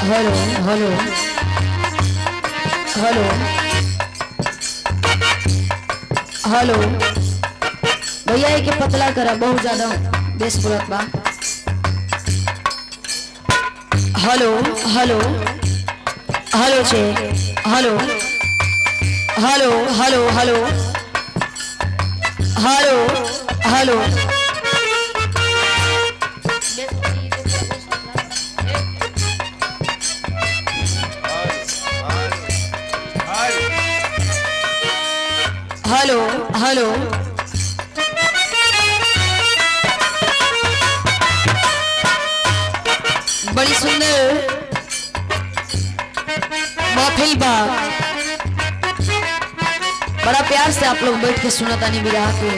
Hello hello hello hello भैया एक पतला करा बहुत ज्यादा बेस बुलत बा। हेलो हेलो हेलो छे hello hello hello hello hello hello hello hello बड़ी सुंदर महफिल बा। बड़ा प्यार से आप लोग बैठ के सुना तानी विराह के।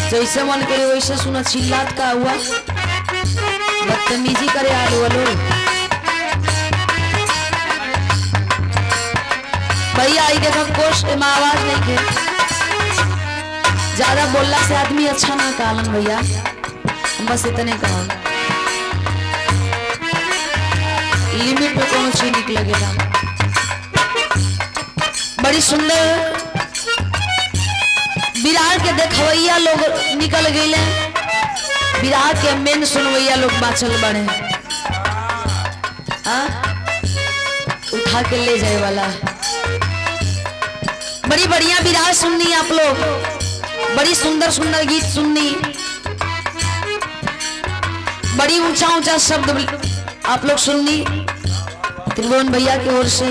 जैसे मन करे वैसे सुना। चिल्लात का हुआ बदतमीजी करे आलू वालो। भैया आई देखो कोश में आवाज नहीं के। ज्यादा बोलना से आदमी अच्छा ना कालन भैया। बस इतने कहा लिमिट में कौन सी निकलेगा। बड़ी सुंदर बिरार के देखवैया लोग निकल गए। बिरार के मेन सुनवैया लोग बाचल बड़े उठा के ले जाए वाला। बड़ी बढ़िया बिरार सुननी आप लोग। बड़ी सुंदर सुंदर गीत सुननी। बड़ी ऊंचा ऊंचा शब्द आप लोग सुननी। त्रिभुवन भैया की ओर से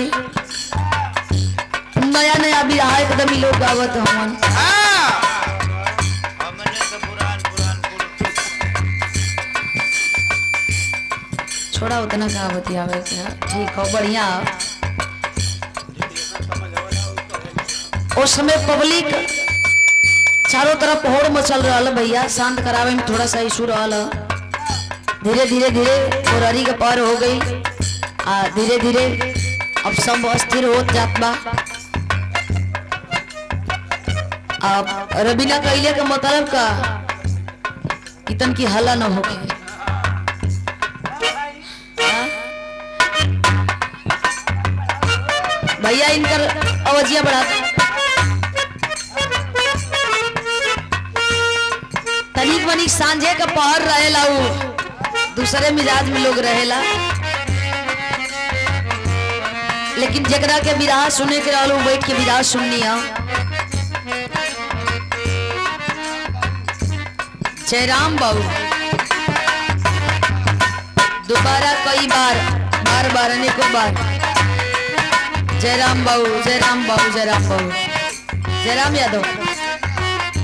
नया नया बिरहा एकदम ही लोग गावत हमन। छोड़ा उतना गावत आवे क्या ठीक हो बढ़िया। उस समय पब्लिक चारों तरफ होड़ मचल रहा भैया। शांत करावे में थोड़ा सा इशू रहा। धीरे धीरे धीरे मुरारी के पार हो गई। धीरे धीरे अब सब अस्थिर हो जात बा। अब रबीना कैले का मतलब का इतन की हल्ला न होके। भैया इनकर आवाजिया बढ़ा तनिक मनिक सांझे का पहर रहेला। दूसरे मिजाज में लोग रहेला। लेकिन जकरा के विराह सुने के रहलो बैठ के विराह सुननी है। जयराम बाबू दोबारा कई बार बार बार अनेकों बार जयराम बाबू जयराम बाबू जयराम बाबू जयराम यादव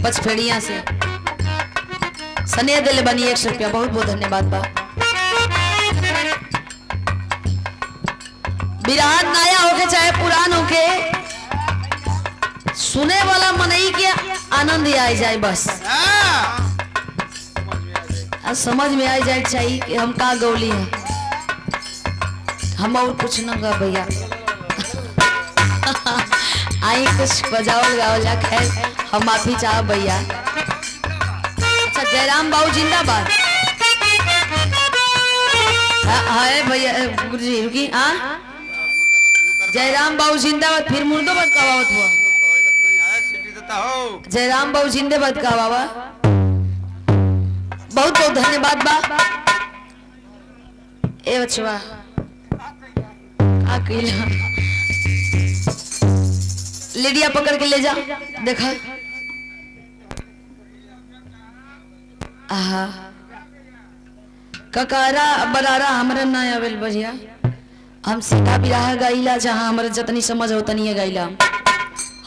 पचफेड़िया से सने दिल बनी 100 रुपया बहुत बहुत धन्यवाद बा। बिरहा नया होके चाहे पुरान होके सुने वाला मनई के आनंद आ जाए बस। समझ में आ जाए चाहिए कि हम का गौली है। हम और कुछ न गा भैया। आई कुछ बजाओ गाओ खैर हम माफी चाह भैया। अच्छा जयराम बाबू जिंदाबाद। हाय भैया गुरुजी रुकी। जयराम बाबू जिंदाबाद। फिर मुर्दाबाद का बात हुआ। जयराम बाबू जिंदाबाद का बाबा बहुत बहुत धन्यवाद बा। ए बचवा लेडिया पकड़ के ले जा देखा। ककारा बरारा हमरा ना आवेल भैया। हम सीधा बिरहा गाइला जहाँ हमारे जतनी समझ हो तनी गाइला।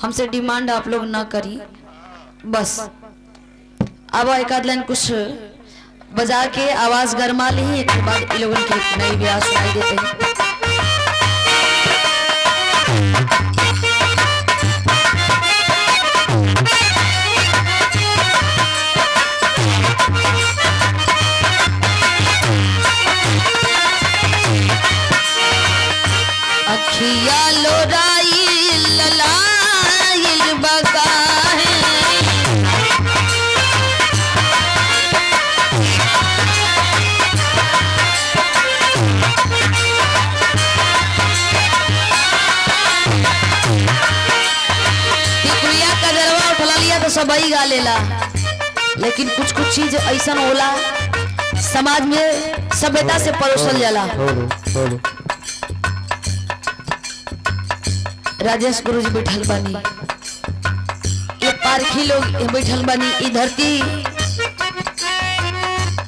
हमसे डिमांड आप लोग ना करी बस। अब एक आध लाइन कुछ बजा के आवाज गरमा ली। एक के बाद इन लोगों की नई ब्याह सुनाई देते हैं। अखिया लोराई ललाइल बका है सबई गा लेला, लेकिन कुछ कुछ चीज ऐसा होला समाज में सभ्यता से परोसल जाला। राजेश गुरु जी बैठल बानी, ये पारखी लोग बैठल बानी, ई धरती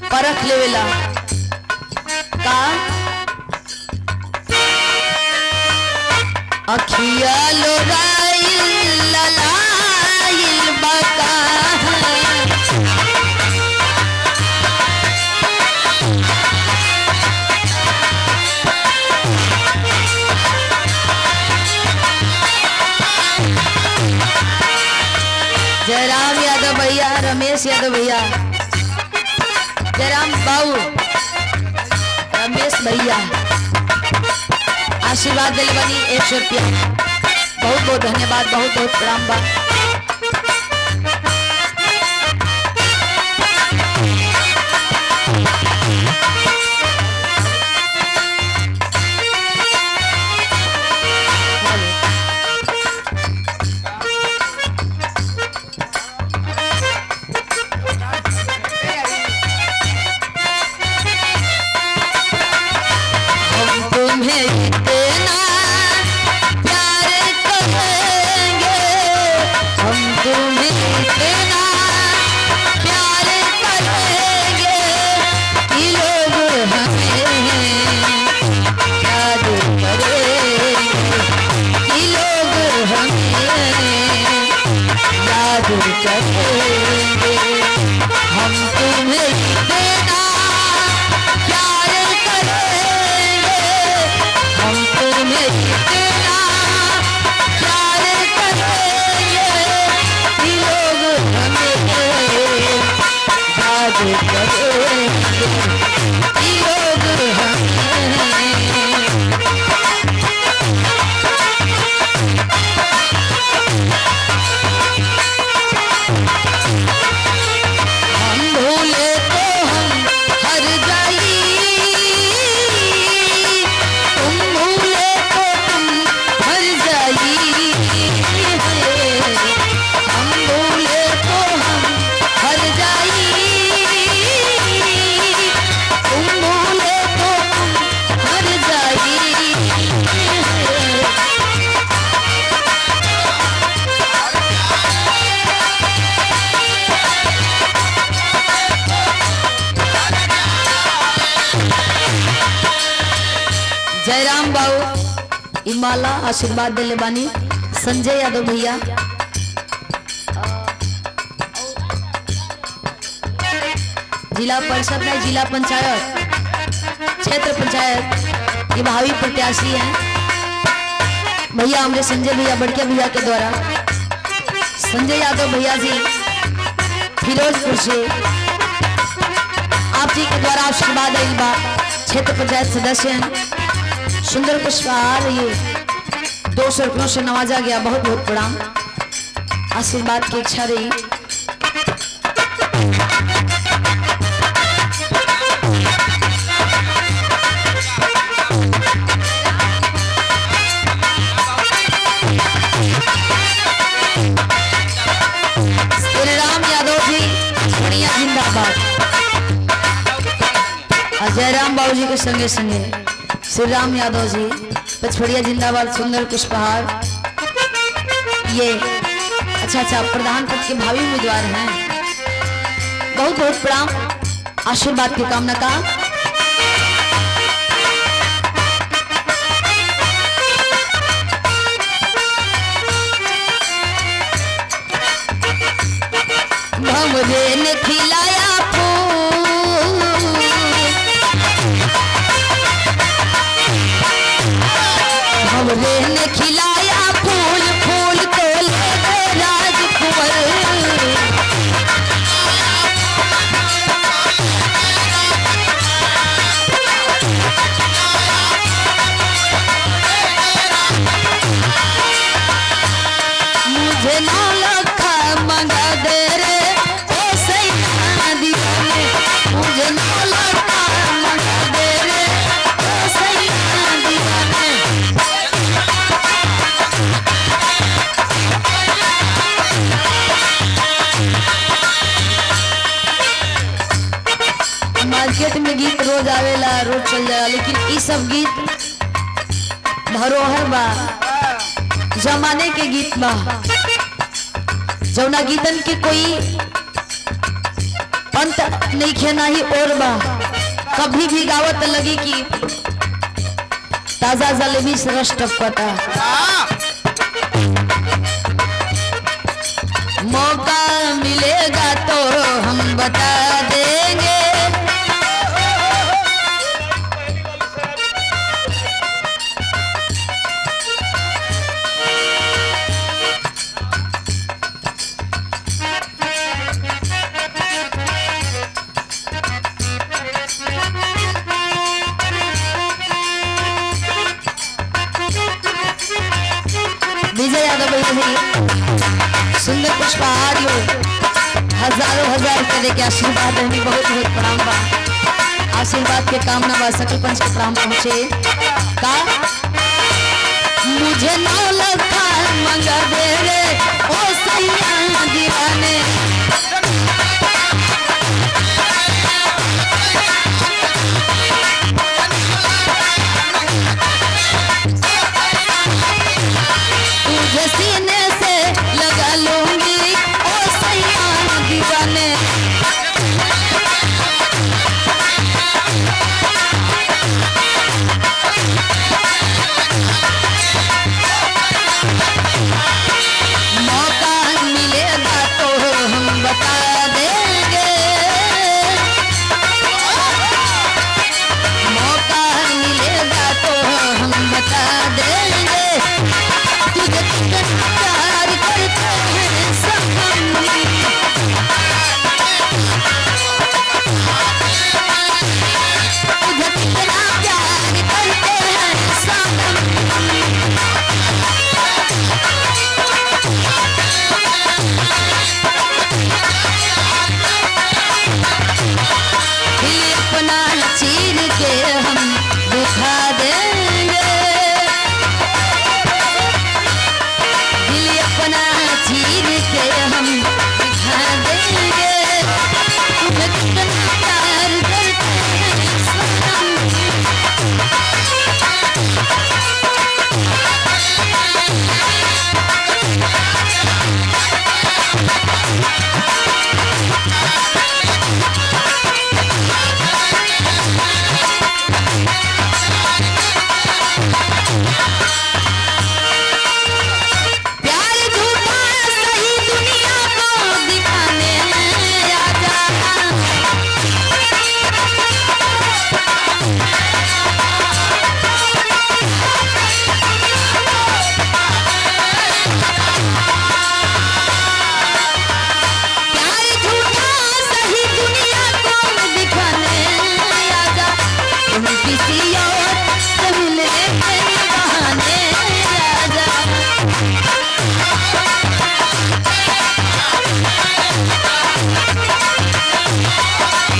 परख लेवेला का अखिया लोराइल ललाइल बका जयराम यादव भैया, रमेश यादव भैया, जयराम बाबू, रमेश भैया आशीर्वाद दिल बनी 100 रुपया, बहुत बहुत धन्यवाद, बहुत बहुत प्रणाम बा। जयराम बाबू इमाला आशीर्वाद दिले बानी, संजय यादव भैया, जिला परिषद में जिला पंचायत क्षेत्र पंचायत ये भावी प्रत्याशी हैं भैया हमारे संजय भैया बड़के भैया के द्वारा। संजय यादव भैया जी फिरोजपुर से आप जी के द्वारा आशीर्वाद आई बा, क्षेत्र पंचायत सदस्य हैं। सुंदर पुष्पहार ये 200 रुपयों से नवाजा गया, बहुत बहुत प्रणाम, आशीर्वाद की इच्छा रही। श्री राम यादव जी बढ़िया जिंदाबाद, जयराम बाबू जी के संगे संगे श्री राम यादव जी पचफड़िया जिंदाबाद, सुंदर पुष्पहार ये अच्छा प्रधान पद के भावी उम्मीदवार हैं, बहुत बहुत प्रणाम, आशीर्वाद की कामना का। भंवरे ने खिलाया भंवरे ने खिलाया फूल, फूल तो ले राजकुंवर, मुझे 9 लाख मंगा दे रे ओ सैया दिया मार्केट में गीत रोज आवेला रोज चल जाला, लेकिन ये सब गीत धरोहर बा, जमाने के गीत बा, जौना गीतन के कोई अंत नहीं खेना ही और बा। कभी भी गावत लगी कि ताजा जलेबी से रस टपकता। मौका मिलेगा तो हम बता देंगे। विजय यादव भाई सुंदर पुष्पहार लोग हजारों हजार रुपए के आशीर्वाद हमें बहुत बहुत प्रणाम बा। आशीर्वाद के कामना बा सकल पंच के प्रणाम पहुँचे का मुझे 9 लाख मंगा दे रे ओ सैया दीवाने। तुझे सीने से लगा लूंगी ओ सैया दीवाने। मौका मिलेगा तो हम बता देंगे। मौका मिलेगा तो हम बता देंगे। तुझे कितना प्यार करते हैं सनम। तुझे कितना प्यार करते हैं सनम। दिल अपना चीर के हम दिखा देंगे। दिल अपना चीर के हम दिखा देंगे। तुझे कितना प्यार करते हैं सनम। प्यार झूठा सही दुनिया को दिखाने आजा। प्यार झूठा सही दुनिया को दिखाने आजा। तुम किसी और से मिलने के बहाने आजा।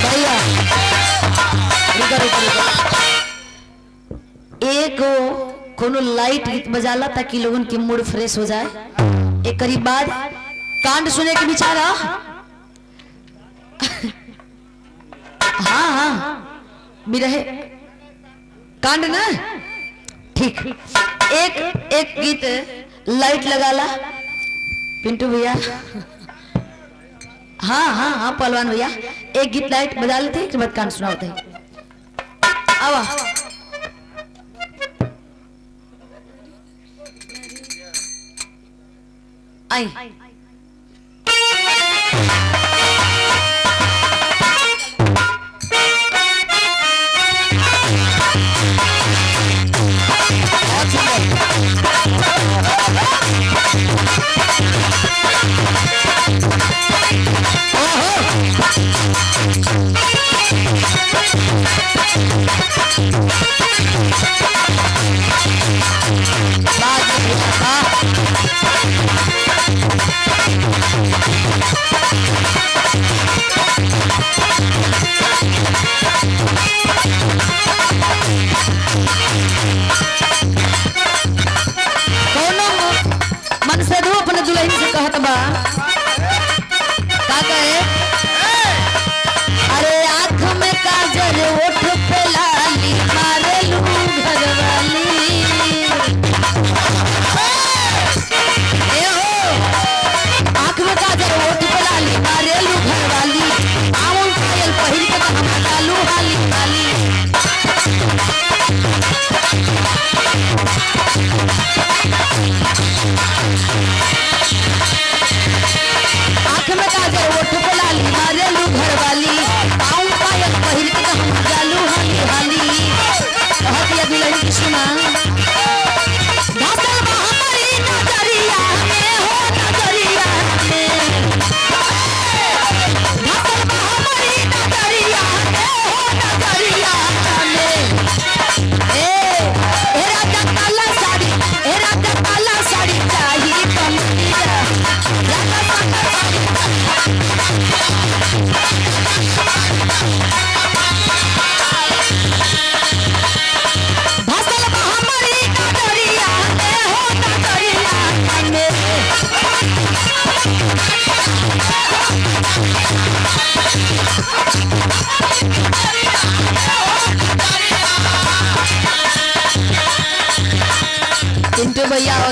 भैया रुका रुका रुका, एक कोनो लाइट गीत बजाला ताकि लोगन के मूड फ्रेश हो जाए। एक करीब बाद कांड सुने के बिचारा हाँ हाँ बिरहे कांड ना ठीक। एक एक गीत लाइट लगाला पिंटू भैया। हाँ हाँ हाँ पहलवान भैया एक गीत लाइट बजा लेते हैं, बाद कांड सुनाते हैं। आवा आई कहत बा का कहे अरे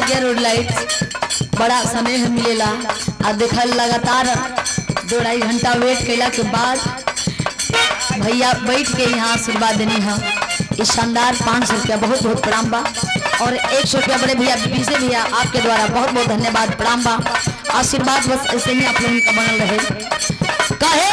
गया रोड लाइट बड़ा स्नेह मिलेला आ देखल लगातार 2-2.5 घंटा वेट कैला के बाद भैया बैठ के यहाँ आशीर्वाद देनी है। इस शानदार 500 रुपया बहुत बहुत प्रणाम बा और 100 रुपया बड़े भैया विजय भैया आपके द्वारा बहुत बहुत धन्यवाद प्रणाम बा। आशीर्वाद बस ऐसे ही आप लोगों का बनल रहे। कहे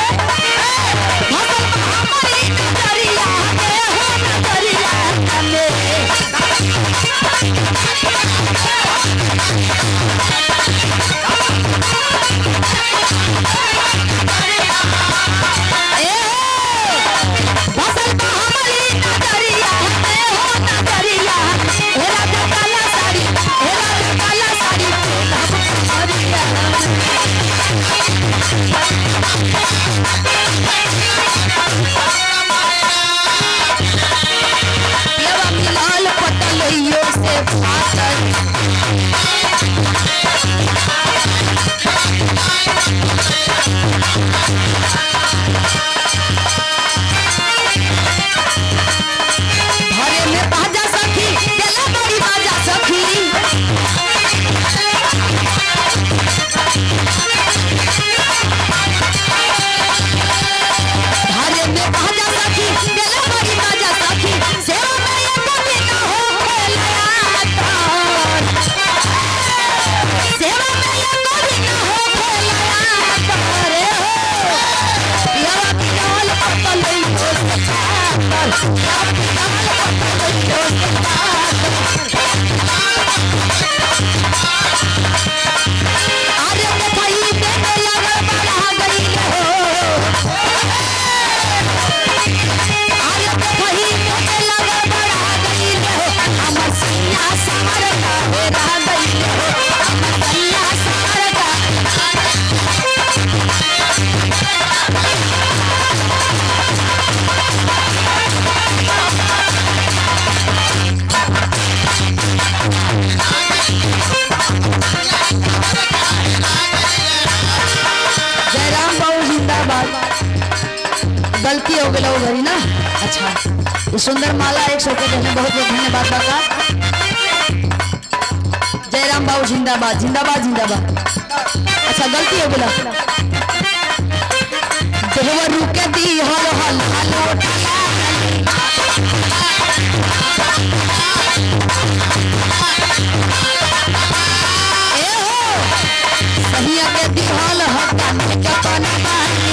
गलती हो गई घरी ना। अच्छा ये सुंदर माला 100 के देने बहुत बहुत धन्यवाद बाबा। जयराम बाबू जिंदाबाद जिंदाबाद जिंदाबाद। अच्छा गलती हो गई देवर रुके दी हल हल हल सही के दी हल हटा के पानी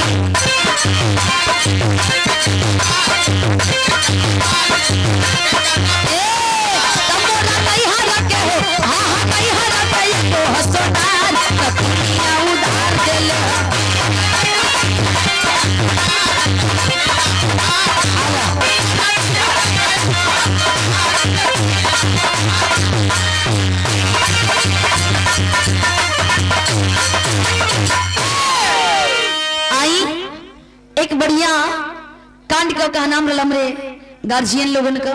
एक बढ़िया कांड का नाम रहा हमरे गार्जियन लोगन का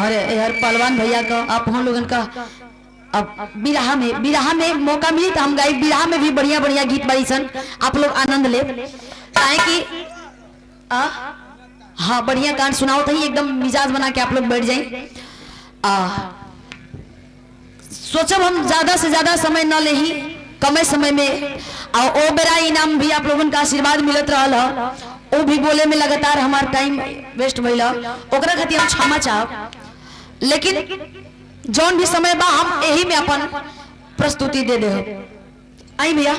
और यार पहलवान भैया का आप हम लोगन का। अब बिरहा में मौका मिली तो हम गाई बिरहा में भी बढ़िया बढ़िया गीत बाई सन आप लोग आनंद ले काहे कि हाँ बढ़िया कांड सुनाओ था एकदम मिजाज बना के आप लोग बैठ जाए। सोचब हम ज्यादा से ज्यादा समय न ले ही कमे समय में और ओ बेरा इनाम भी आप लोगन का आशीर्वाद मिलत रहा वो भी बोले में लगातार हमार टाइम वेस्ट भइला ओकरा खातिर हम क्षमा चाहब लेकिन जौन भी समय बा हम यही में अपन प्रस्तुति दे दे। आई भैया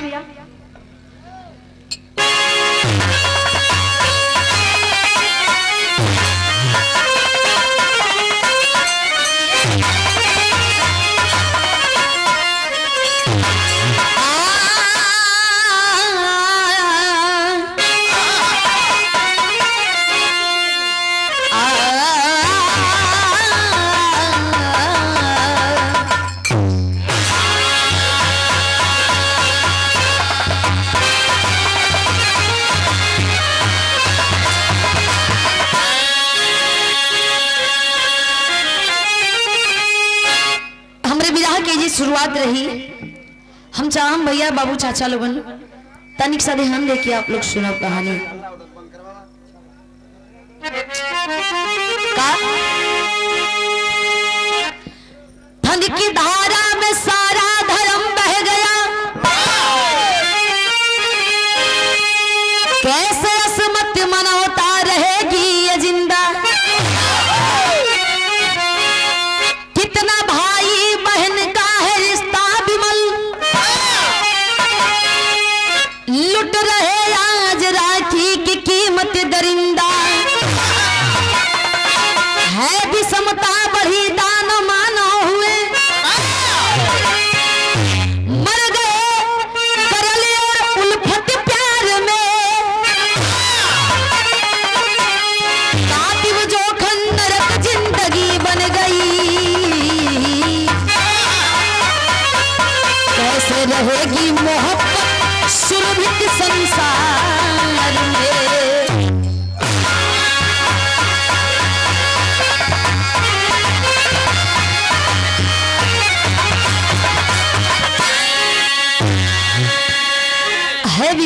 शुरुआत रही हम चाहम भैया बाबू चाचा लोगन तनिक सा ध्यान दे के आप लोग सुनो कहानी का ठंड की धारा में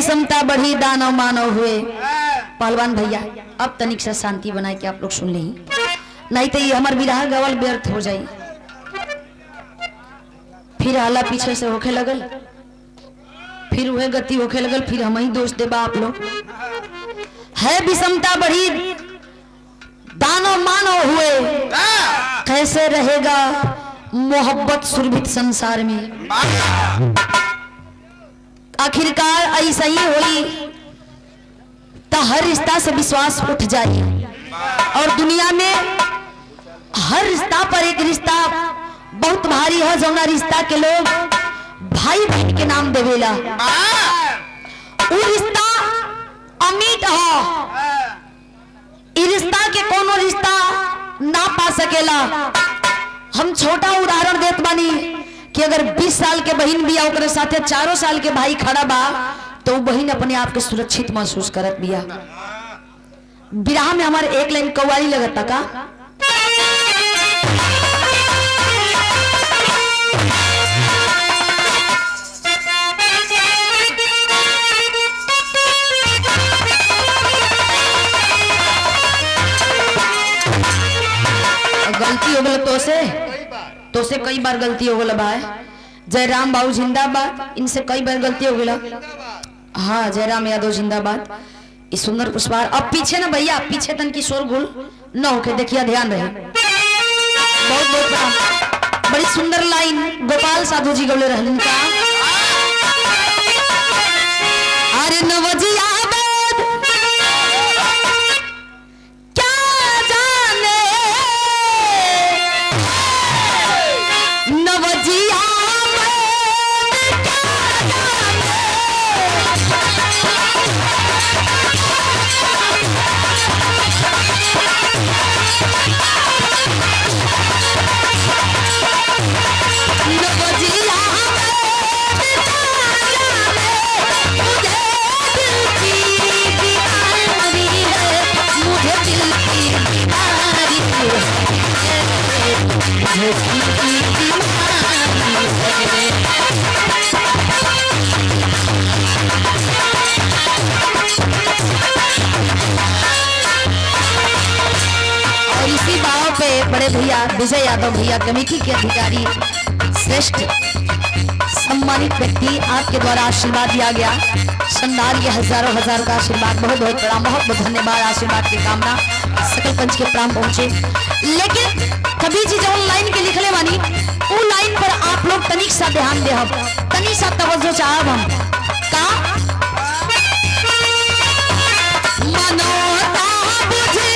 विषमता बढ़ी दानव मानव हुए। पहलवान भैया अब तनिक से शांति बनाए के आप लोग सुन ली, नहीं तो ये हमार विराह गवल व्यर्थ हो जाई। फिर हाला पीछे से होखे लगल, फिर वह गति होखे लगल, फिर हम ही दोष देबा आप लोग। है विषमता बढ़ी दानव मानव हुए, कैसे रहेगा मोहब्बत सुरभित संसार में। आखिरकार ऐसा ही हुई तो हर रिश्ता से विश्वास उठ जाए, और दुनिया में हर रिश्ता पर एक रिश्ता बहुत भारी है, जौना रिश्ता के लोग भाई बहन के नाम देवेला। वो रिश्ता अमिट है, इस रिश्ता के कोनो रिश्ता ना पा सकेला। हम छोटा उदाहरण देत बानी कि अगर 20 साल के बहन बिया ओकरे साथे 4 साल के भाई खड़ा बा तो बहन अपने आप के सुरक्षित महसूस करत बिया। विराह में हमारे एक लाइन कव्वाली लगता का, गलती हो गल तो से कई बार गलती हो गल बा। जयराम बाबू जिंदाबाद, इनसे कई बार गलती हो गया। हाँ जयराम यादव जिंदाबाद। इस सुंदर पुष्पार अब पीछे ना भैया, पीछे तन की शोरगुल न होके देखिए, ध्यान रहे। बहुत बहुत बड़ी सुंदर लाइन गोपाल साधु जी गौले रहन का, अरे नवजिया बड़े भैया विजय यादव भैया कमेटी के अधिकारी श्रेष्ठ सम्मानित व्यक्ति आपके द्वारा आशीर्वाद दिया गया। संदार ये हजारों हजार का आशीर्वाद, बहुत बहुत बड़ा, बहुत बहुत धन्यवाद। आशीर्वाद की कामना सकल पंच के प्राण पहुंचे। लेकिन कभी जी जो लाइन के लिखले बानी वो लाइन पर आप लोग तनिक सा ध्यान दे, हम तनिक सा तवज्जो चाहब। हम का मनोता बुझे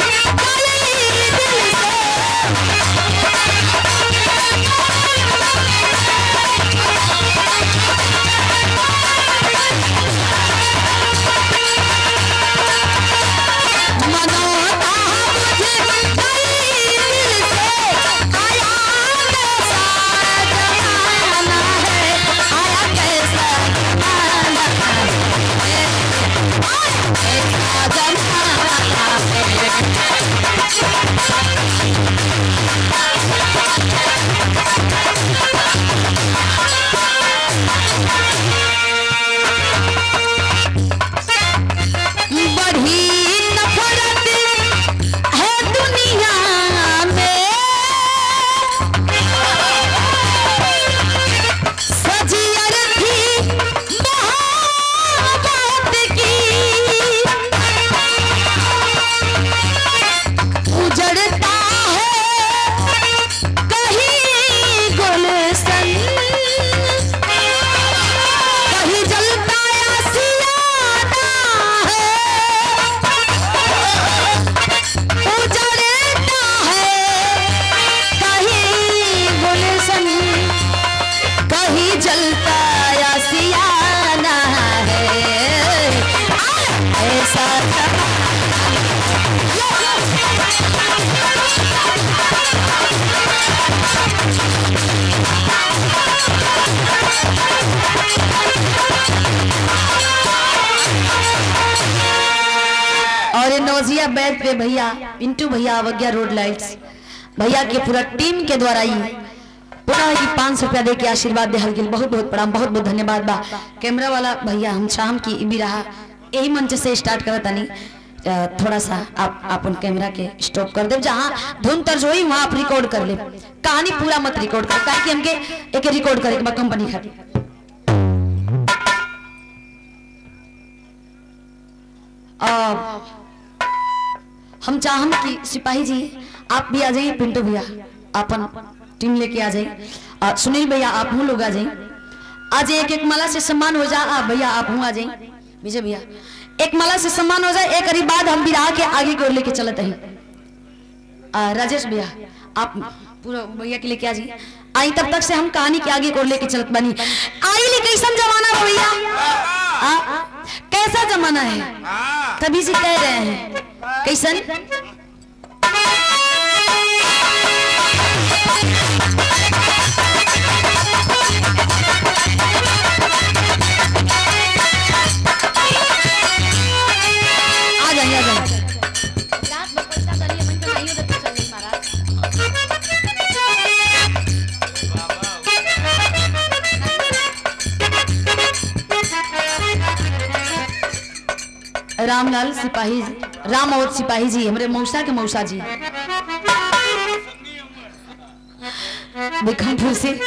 नौजिया बैठ पे भैया पिंटू भैया अवज्ञा रोड लाइट्स भैया के पूरा टीम के द्वारा ही पुनः ही 500 रुपया दे के आशीर्वाद दे हल बहुत बहुत प्रणाम, बहुत बहुत धन्यवाद बा। कैमरा वाला भैया हम शाम की भी रहा यही मंच से स्टार्ट करत तनी, थोड़ा सा आप अपन कैमरा के स्टॉप कर दे, जहाँ धुन तर्ज होई वहाँ आप रिकॉर्ड कर ले, कहानी पूरा मत रिकॉर्ड कर, ताकि हमके एक रिकॉर्ड करे के कंपनी खातिर। हम चाहम कि सिपाही जी आप भी आ जाइए, पिंटू भैया अपन टीम लेके आ जाइए, सुनील भैया आप हूँ लोग आ जाइए, आज एक एक माला से सम्मान हो जा। भैया आप हूँ आ जाइए, विजय भैया एक माला से सम्मान हो जाए, एक करीब बाद हम बिराह के आगे की ओर लेके चलते हैं। राजेश भैया आप पूरा भैया के लेके आ जाइए, आई तब तक से हम कहानी के आगे की ओर लेके चलत बनी। आई ले कैसा जमाना है भैया, कैसा जमाना है, तभी से कह रहे हैं कैसन। आ जाइए आ जाइए, रात में पैसा डालिए मन पे नहीं होता तो चलिए महाराज। रामलाल सिपाही, राम और सिपाही जी हमारे मौसा के मौसा जी बिखमपुर से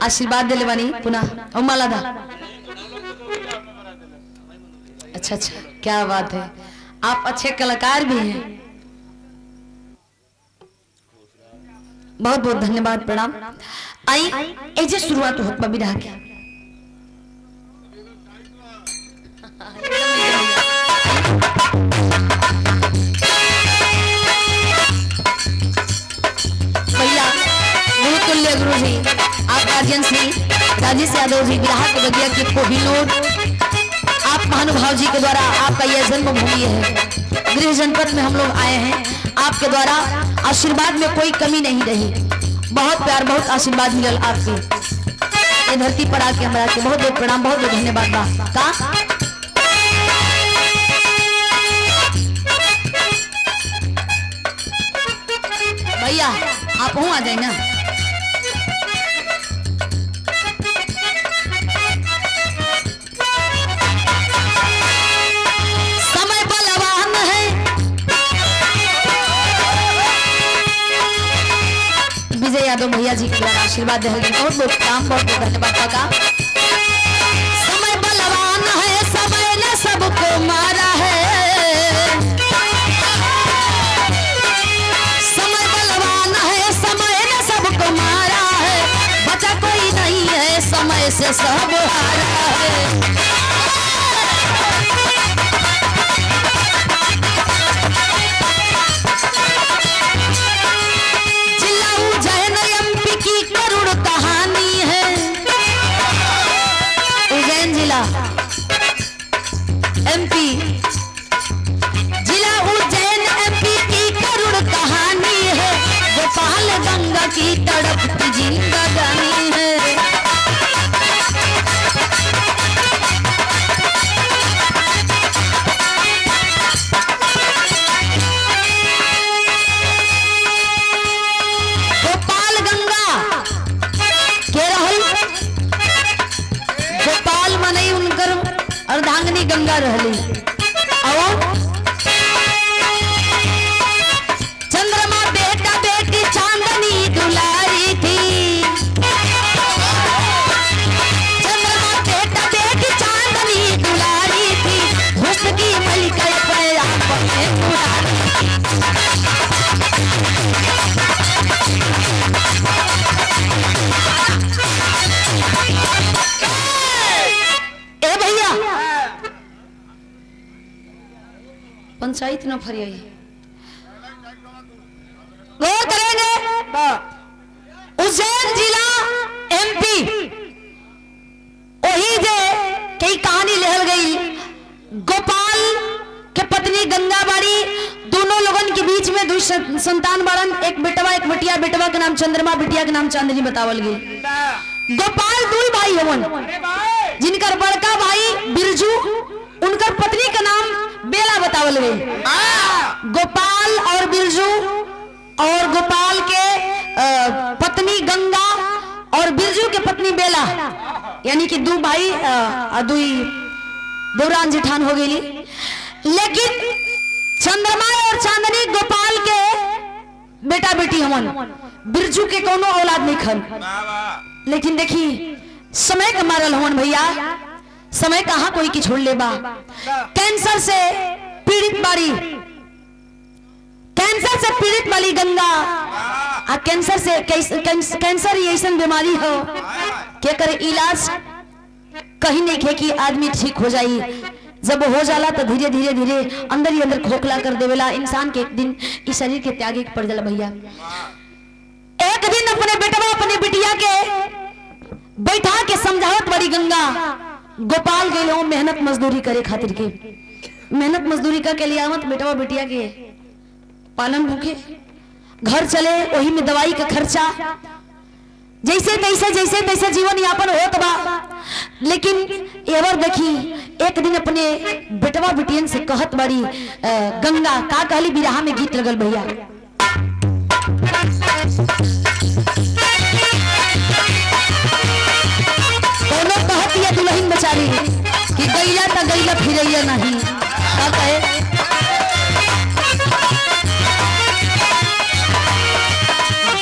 आशीर्वाद दिले बनी पुनः माला दा। अच्छा अच्छा क्या बात है, आप अच्छे कलाकार भी हैं, बहुत बहुत धन्यवाद प्रणाम। आई ऐसे शुरुआत होत बा बिरहा के। भैया गुरुतुल्य गुरु जी आप गार्जियन श्री राजेश यादव जी बिरहा के बगिया के कोहिनूर, आप महानुभाव जी के द्वारा आपका यह जन्मभूमि है, गृह जनपद में हम लोग आए हैं, आपके द्वारा आशीर्वाद में कोई कमी नहीं रही, बहुत प्यार बहुत आशीर्वाद मिलल आपके, ये धरती पर आके हमारा के बहुत बहुत प्रणाम, बहुत बहुत धन्यवाद बा का। भैया आप हूँ आ जाए ना, समय बलवान है, विजय यादव भैया जी के द्वारा आशीर्वाद दे बहुत बहुत काम, बहुत बहुत धन्यवाद का। समय बलवान है, समय ने सबको मारा है, समय से सब हारा है। जिला उज्जैन एमपी की करुण कहानी है, उज्जैन जिला एमपी, जिला उज्जैन एमपी की करुण कहानी है, गोपाल गंगा की तड़पती जिंदगानी है। अर्धांगिनी गंगा रहली और चंद्रमा बेटा बेटी चांदनी दुलारी थी, चंद्रमा बेटा बेटी चांदनी दुलारी थी, हुस्न की मलिका अपने आप में दुलारी पंचायत न फरियाई गौर करेंगे। उज्जैन जिला एमपी वही जे कई कहानी लहल गई, गोपाल के पत्नी गंगाबाड़ी, दोनों लोगन के बीच में दो संतान बारन, एक बेटवा एक बेटिया, बेटवा के नाम चंद्रमा, बेटिया के नाम चांदनी बतावल गई। गोपाल दुई भाई हवन, जिनकर बड़का भाई बिरजू, उनकर पत्नी का नाम बेला बतावल गई। गोपाल और बिरजू और गोपाल के पत्नी गंगा और बिरजू के पत्नी बेला यानी कि दो भाई दुई दौरान जेठान हो गई। लेकिन चंद्रमा और चांदनी गोपाल के बेटा बेटी हमन बिरजू के कोनो औलाद नहीं खन। लेकिन देखी समय का मारल हमन भैया, समय कहाँ कोई की छोड़ ले बा। कैंसर से पीड़ित बारी, कैंसर से पीड़ित वाली गंगा आ कैंसर से कैंसर ही ऐसा बीमारी हो के करे इलाज कहीं नहीं खे कि आदमी ठीक हो जाई। जब हो जाला तो धीरे धीरे धीरे अंदर ही अंदर खोखला कर देवेला इंसान के। एक दिन इस शरीर के त्यागे पड़ जाला भैया। एक दिन अपने बेटवा अपने बिटिया के बैठा के समझावत बड़ी गंगा गोपाल गए हो मेहनत मजदूरी करे खातिर के। मेहनत मजदूरी का के लिए आवत बेटवा बिटिया के पालन भूखे घर चले, वही में दवाई का खर्चा जैसे तैसे जीवन यापन होत बा। लेकिन एवर देखी एक दिन अपने बेटवा बिटियन से कहत बड़ी गंगा का कहली बिरहा में गीत लगल भैया। दोनों कहत या दुल्हन बेचारी कि गैया त गैया फिरैया नहीं का कहे।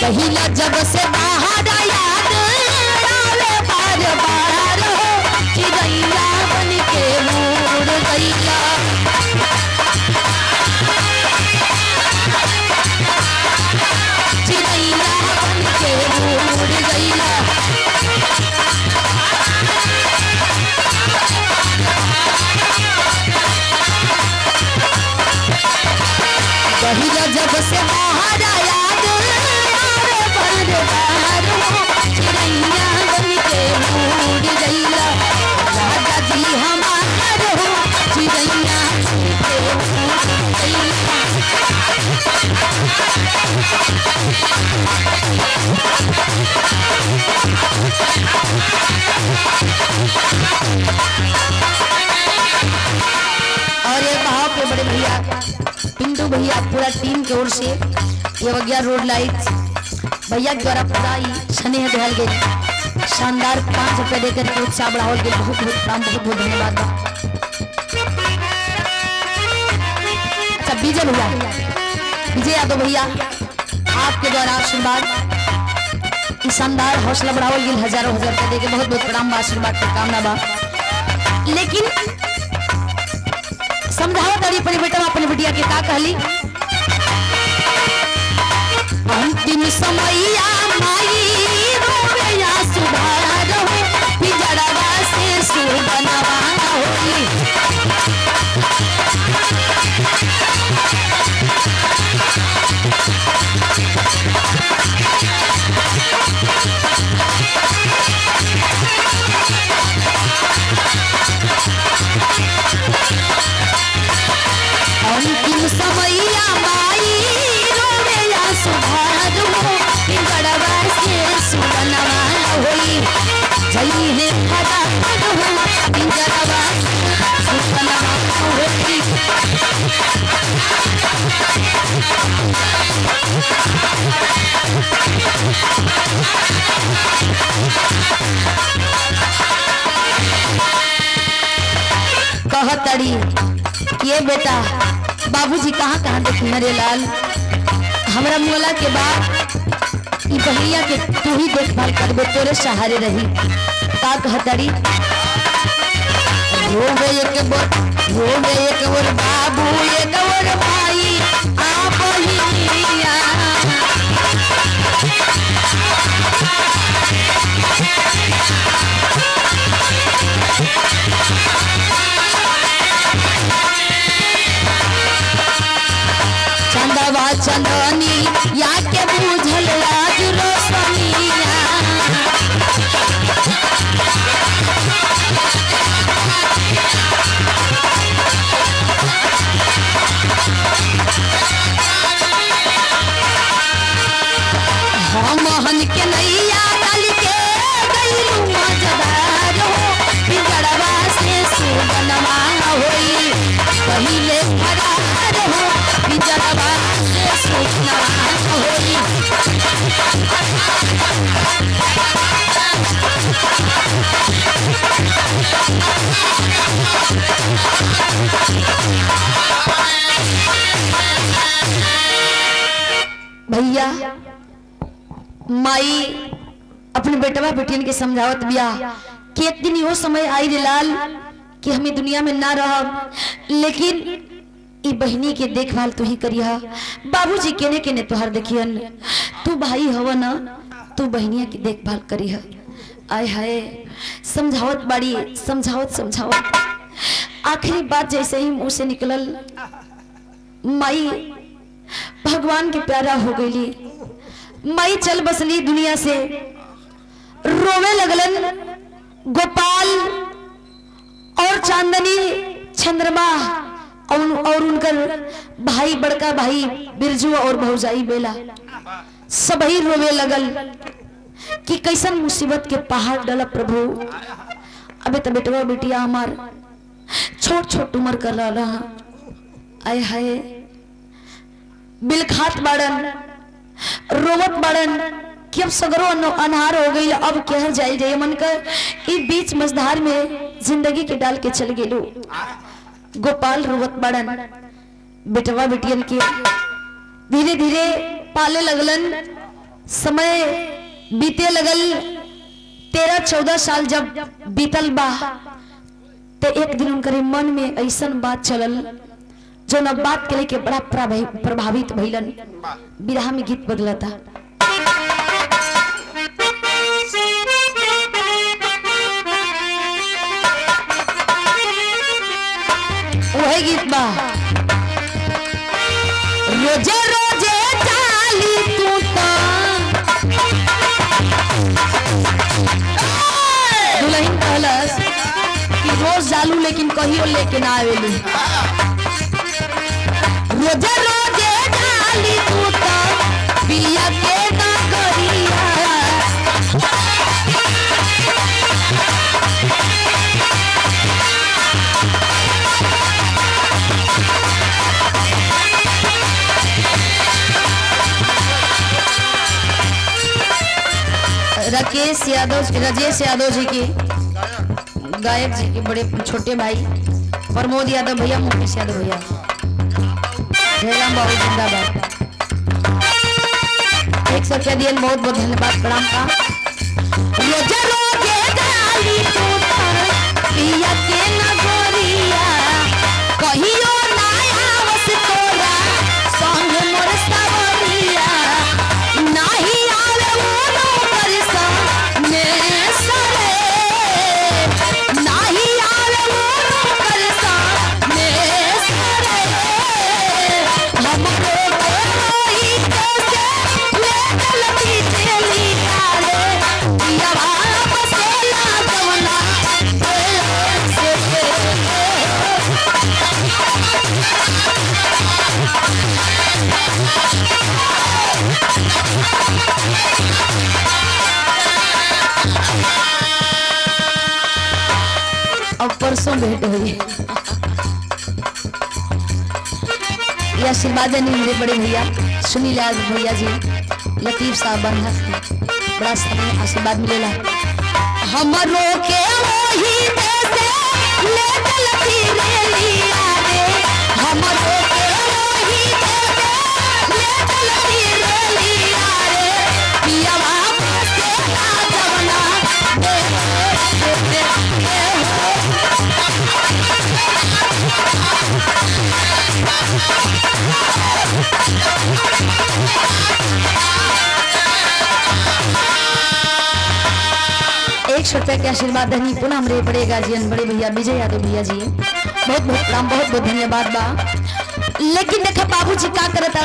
कहिला जब से बाहर याद आवे बार बार हो चिड़ैया बन के उड़ गइला। चिड़ैया बन के उड़ गइला। कहिला जब से बाहर याद चिड़ैया बन के उड़ गइला। राजा जी हमार हो चिड़ैया बन के उड़ गइला। और ये भाव के बड़े भैया पिंटू भैया पूरा टीम की ओर से ये वगैरह रोड लाइट भैया के द्वारा पूरा स्नेह दिहल गई। शानदार 5 रुपए देकर के उत्साह बढ़ावल गई। बहुत बहुत प्रणाम, बहुत बहुत धन्यवाद। अच्छा विजय भैया, विजय यादव भैया आपके द्वारा आशीर्वाद शानदार हौसला बढ़ावल गई। हजारों हजार रुपए देके बहुत बहुत प्रणाम, आशीर्वाद की कामना बा। लेकिन समझाओ तड़ी अपने बेटा अपने बिटिया के का कहली। अंतिम समैया माई रोवेया सुधार हो पिंजड़वा से सुबनवा होई। अंतिम समैया माई रोवेया सुधार हो पिंजड़वा से सुबनवा होई। जई है खड़ा हो पिंजड़वा से सुबनवा होई। कहतड़ी ये बेटा बाबूजी कहाँ कहाँ देखी हरे लाल, हमरा मोला के बाद ई बहिया के तू ही देखभाल करबे, तोरे सहारे रही। का कहतड़ी रोवे एक बोर बाबू एक बोर भाई आ बहिया। चंदवा चंदनी या के बुझल आज रोशनिया। मोहन के नैया डाल के गइलू मजदार हो पिंजड़वा से सुबनवा होई। पहिले फरार हो पिंजड़वा से सुबनवा होई। भैया माई अपने बेटवा बेटियन के समझावत बिया कि एक दिन यो समय आई रे लाल कि हमें दुनिया में ना रहब, लेकिन ई बहनी के देखभाल तू ही करिया। बाबूजी केने केने तुहार देखियन, तू भाई हव ना, तू बहनिया की देखभाल करिया। आय हाय समझावत बाड़ी, समझावत समझावत आखिरी बात जैसे ही मुंह से निकलल, माई भगवान के प्यारा हो गई। माई चल बसली दुनिया से, रोवे लगलन। गोपाल और चांदनी, चंद्रमा और उनकर भाई, बड़का भाई बिरजू और भौजाई बेला, सबही रोवे लगल कि कैसन मुसीबत के पहाड़ डला प्रभु। अबे तो बेटवा बेटिया हमार छोट छोट उम्र कर रहा। आय हाय बिलखात बाड़न, रोवत बाड़न कि अब सगरो अनहार हो गई, अब कहर जाए जाए मन कर इस बीच मझधार में जिंदगी के डाल के चल गेलू। गोपाल रोवत बाड़न, बेटवा बेटियन के धीरे धीरे पाले लगलन। समय बीते लगल, 13-14 साल जब बीतल बा तो एक दिन उनके मन में ऐसन बात चलल जो न बात के लेके बड़ा प्रभावित भइलन। विरह में गीत बदलता। वही गीत बा, रोजे रोजे जाली तू तो दुल्हन कहलस कि रोज जालू लेकिन कहियो लेके ना आवेली। रोजे रोजे जाली तू तो पिया के ना करिया। राकेश यादव, राजेश यादव जी की, गायक जी के बड़े छोटे भाई प्रमोद यादव भैया, मुकेश यादव भैया, जयराम बाबू जिंदाबाद। 100 रुपया दिए, बहुत बहुत धन्यवाद, प्रणाम का। रोजे रोजे जाली तू पिया के नगरिया, कहियो ना आवस तोरा संग मोर सावरिया। नाही आवे वो परसा ने सरे, नाही आवे वो परसा ने सरे। हमरो कोई कैसे ले गलती चली आले, पिया वापस ला जवना से। अब परसों भेंट हुई। यह आशीर्वाद नहीं मेरे बड़े भैया सुनील यादव भैया जी, लतीफ साहब बंधा, बड़ा समय आशीर्वाद मिलेला। हमरो के वही देसे ले गलती रे लिया रे, हमरो के वही देसे ले गलती रे लिया रे। पिया वापस ला जवना दे दे दे हो। ₹100 के आशीर्वाद धनी पुनः हमरे बड़े गार्जियन बड़े भैया विजय यादव भैया जी, बहुत बहुत प्रणाम, बहुत बहुत धन्यवाद बा। लेकिन देखा बाबूजी का करता,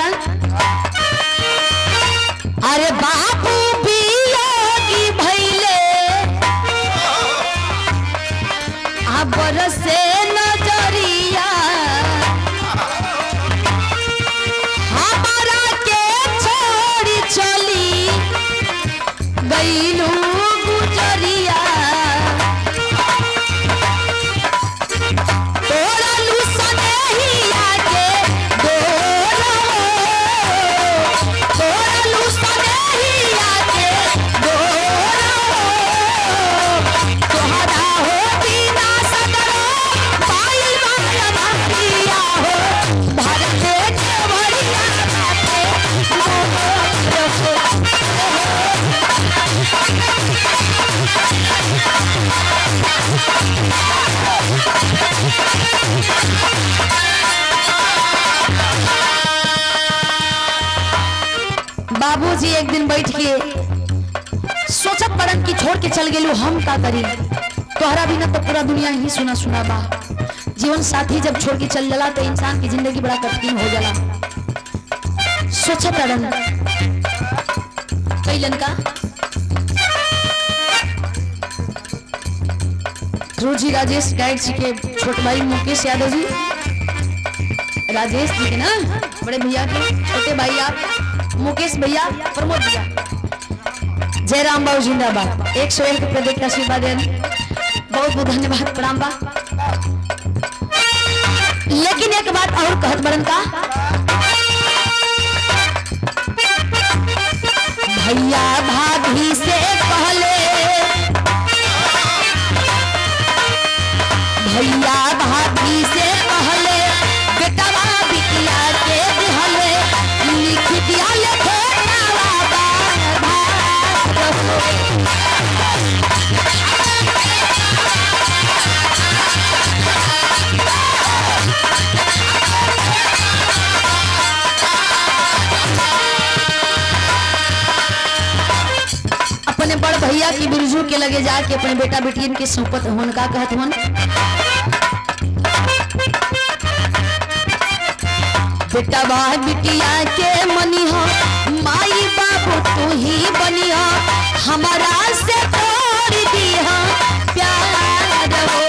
अरे बाबू बियोगी भइले आ बरसे नजरिया, हमारा के छोड़ी चली गईलू गुजरिया। तोरलू सनेहिया के डोरो, तोरलू सनेहिया के डोरो, तोहरा हो बिना सदरो बाबूजी एक दिन बैठ के सोचत पड़न कि छोड़ के चल गेलू हम का करी, तोहरा भी ना तो पूरा दुनिया ही सुना सुना बा। जीवन साथी जब छोड़ के चल जाला तो इंसान की जिंदगी बड़ा कठिन हो जाला। सोचत पड़न कैलन का ध्रुव राजेश गाइड जी के छोटे भाई मुकेश यादव जी, राजेश जी के ना बड़े भैया के छोटे भाई आप मुकेश भैया, प्रमोद भैया, जयराम बाबू जिंदाबाद, 101 के प्रदेश का आशीर्वाद है, बहुत बहुत धन्यवाद, प्रणाम बा। लेकिन एक बात और कहत बड़न का, भैया भाभी से पहले, भैया भाभी से पहले बेटवा बिटिया के दिहले लिख दिया लेखे अपने बड़ भैया की बिरजू के लगे जाके अपने बेटा बेटियन के सौंपत होन का कहत होन, बेटा बा बिटिया के मनी हो माई बाबू तू ही बनी हो, हमारा से तोड़ दी हो प्यार हो।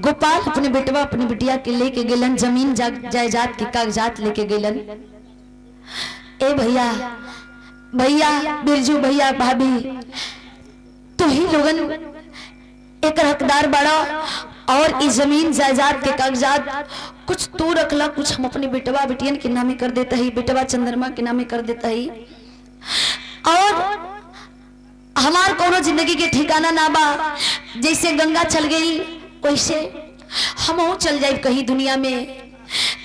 गोपाल अपने बेटवा अपने बिटिया के लेके गेलन, जमीन जायदाद के कागजात लेके गेलन। ए भैया भैया बिरजू भैया भाभी तो ही लोगन एक हकदार बड़ा, और इस जमीन जायदाद के कागजात कुछ तू रखला, कुछ हम अपने बेटवा बिटियन के नामे कर देता ही, बेटवा चंद्रमा के नामे कर देता ही, और हमार कोनो जिंदगी के ठिकाना ना बा। जैसे गंगा चल गई वैसे हम चल जाए कहीं दुनिया में,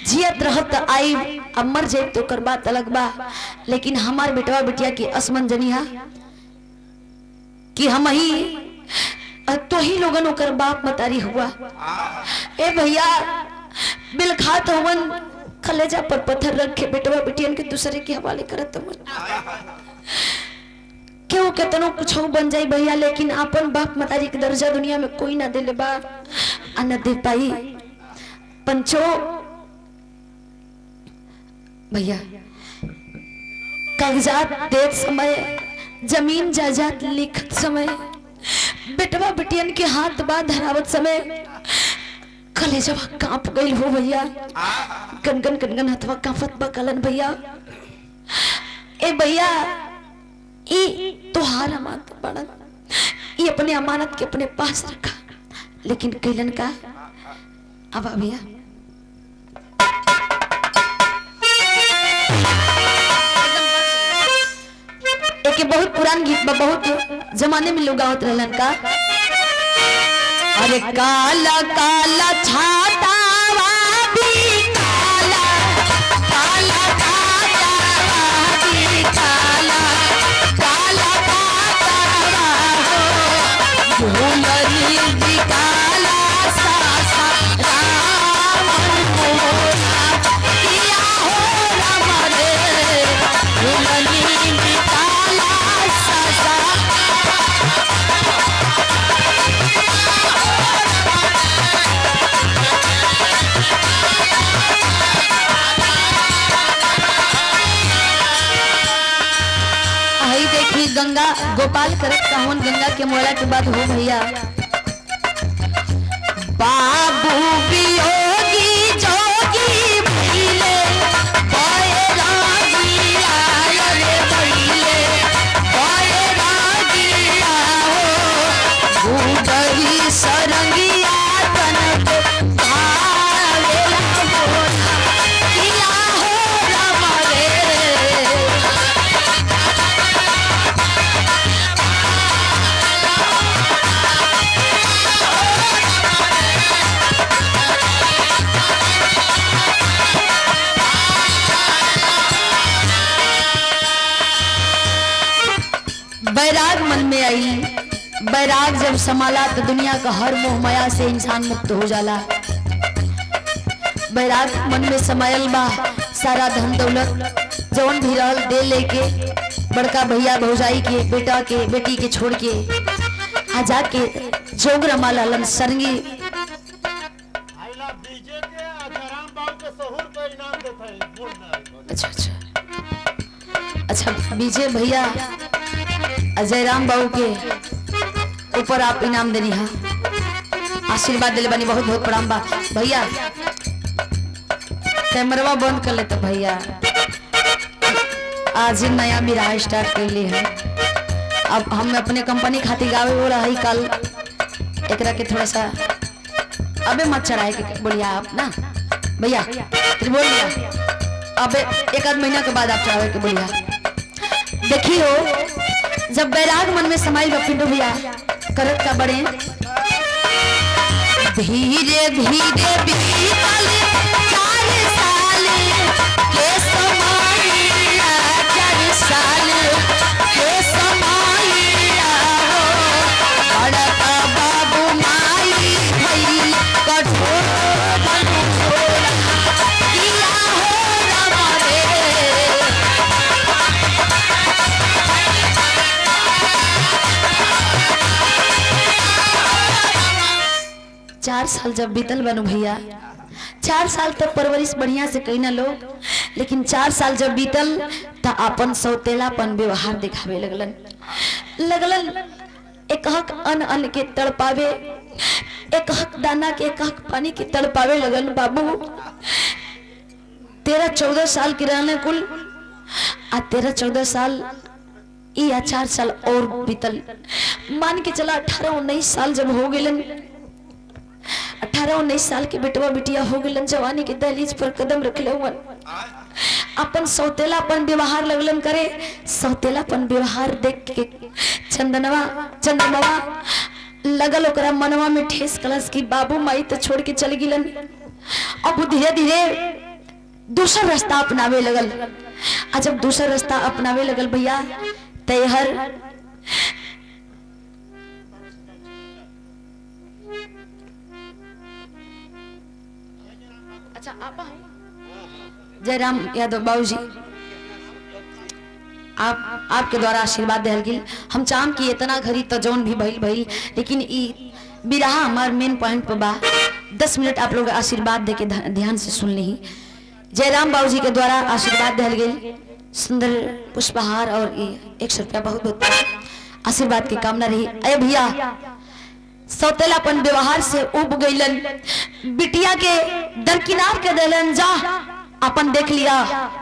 जियत रहत आई, अब मर जाए तो कर बात अलग बा। लेकिन हमार बेटवा बिटिया की असमन जनिया कि हम ही तो ही लोगन ओकर बाप मतारी हुआ। ए भैया बिल खात होवन कलेजा पर पत्थर रख के बेटवा बिटियन के दूसरे के हवाले करत क्यों केतनो कुछ बन जाए भैया, लेकिन अपन बाप मतारी के दर्जा दुनिया में कोई ना दे बा, न दे पाई। पंचो भैया कागजात देत समय, जमीन जायदाद लिखत समय, बेटवा बिटियन के हाथ बा धरावत समय कलेजवा कांप गई हो भैया, गनगन गनगन हथवा कांपत बा कलन भैया। ए भैया ई तोहार अमानत बड़ा, ये अपने अमानत के अपने पास रखा, लेकिन कैलन का अब भैया एक बहुत पुरान गीत बा, बहुत जमाने में लोग गावत रहलन का, अरे काला काला छाता गंगा गोपाल करत कहवन गंगा के मोला के बाद हो भैया, बाबू वियोगी जोगी भइले बैराग मन में आई, बैराग जब समाला तो दुनिया का हर मोह माया से इंसान मुक्त हो जाला। बैराग मन में समायल बा, सारा धन दौलत जौन भी रहल दे लेके बड़का भैया भौजाई के बेटा के बेटी के छोड़ के आ जाके जोग रमाला लन सरंगी। अच्छा अच्छा अच्छा, विजय भैया अजय राम बाबू के ऊपर आप इनाम देनी है, आशीर्वाद दिले बनी, बहुत बहुत प्रणाम बा भैया। कैमरा बंद कर ले तो भैया, आज ही नया बिराह स्टार्ट कर ली है। अब हम अपने कंपनी खातिर गावे बोला है कल, एकरा के थोड़ा सा अबे मत चढ़ाए के बोलिया आप ना भैया, फिर बोल लिया अबे एक आध महीना के बाद आप चढ़ावे के बोलिया। देखियो जब बैराग मन में समाई पिंडो भैया करत का बड़े धीरे धीरे बीतल 4 साल के समाइया, 4 साल के समाइया हो बड़का बाबू माई भई कठोर बनोरा किया हो रमारे। 4 साल जब बीतल बनू भैया, 4 साल तक परवरिश बढ़िया से कही ना लोग, लेकिन 4 साल जब बीतल तो अपन सौतेलापन व्यवहार दिखावे लगलन। एक हक अन्न अन्न के तड़पावे, एक हक दाना के, एक हक पानी के तड़पावे लगन। बाबू 13-14 साल के रहने कुल, आ 13-14 साल या 4 साल और बीतल, मान के चला 18-19 साल जब हो गए, 18-19 साल के बेटवा बिटिया हो गए, जवानी के दहलीज पर कदम रख ले, अपन सौतेलापन व्यवहार लगलन करे। सौतेलापन व्यवहार देख के चंदनवा लगल ओकरा मनवा में ठेस कलस की बाबू माई तो छोड़ के चल गिलन। अब धीरे धीरे दूसरा रास्ता अपनावे लगल, आ जब दूसरा रास्ता अपनावे लगल भैया तैहर अच्छा आप जयराम यादव बाबू जी, आपके द्वारा आशीर्वाद दिल गई। हम चाहम कि इतना घड़ी तो जौन भी भइल भइल, लेकिन ई बिरहा हमार मेन पॉइंट पर बा। 10 मिनट आप लोग आशीर्वाद दे के ध्यान से सुन ली। जयराम बाबू जी के द्वारा आशीर्वाद दिल गई, सुंदर पुष्पहार और 100 रुपया बहुत बहुत आशीर्वाद की कामना रही। अरे भैया सौतेलापन व्यवहार से उब गईलन, बिटिया के दरकिनार के देलन, जा अपन देख लिया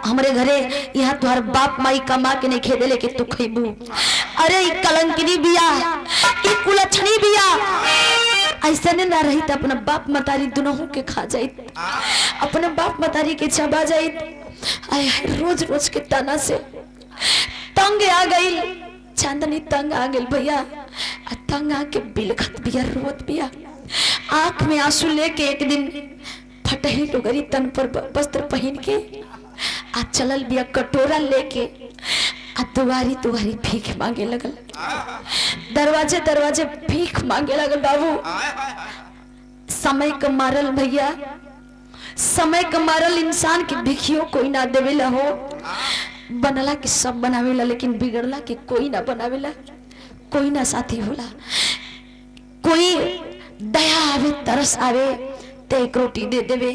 हमरे घरे यहाँ तुहार बाप माई कमा के नहीं खेदे लेके तू खैबू। अरे कलंकिनी बिया, कुलछनी बिया, ऐसा ने ना रही तो अपना बाप मतारी दोनों के खा जाइत, अपने बाप मतारी के चबा जाइत। रोज रोज के ताना से तंग आ गई, चांदनी तंग आ गई भैया, तंग आके बिलखत बिया, रोत बिया, आंख में आंसू लेके एक दिन फटही टोकरी तन पर वस्त्र पहन के आ चलल बिया कटोरा लेके, आ दुआरी दुआरी भीख मांगे लगल, दरवाजे दरवाजे भीख मांगे लगल। बाबू समय का मारल भैया, समय का मारल इंसान के भिखियो कोई ना देवेला हो, बनला के सब बनावेला, लेकिन बिगड़ला के कोई ना बनावेला, कोई ना साथी होला। कोई दया आवे, तरस आवे तो एक रोटी दे देवे,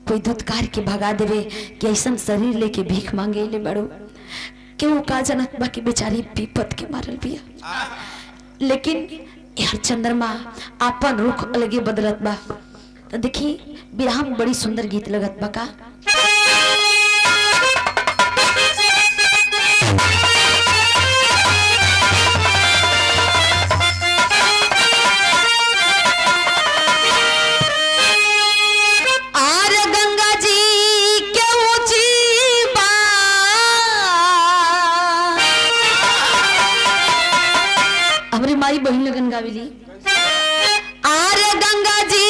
कोई धुतकार के भगा देवे कि ऐसा शरीर लेके भीख मांगे ले बड़ो, क्यों का जनक बाकी बेचारी विपत के मारल बिया। लेकिन यार चंद्रमा आपन रुख अलगे बदलत बा। तो देखी बिरहा में बड़ी सुंदर गीत लगत बा का। हमारी बहन लगन गावेली, आरे गंगा जी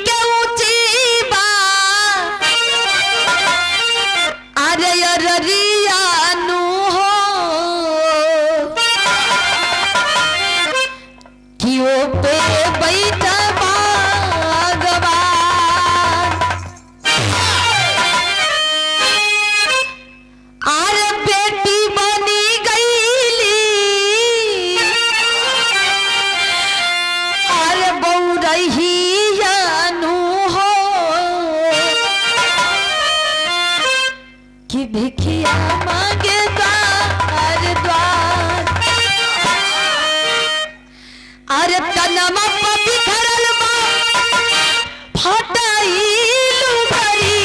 के ऊंची बा, आरे अररिया नु हो, भिखिया मांगे द्वार द्वार अरे तनमा पपी खरल बा फटाइलु भैया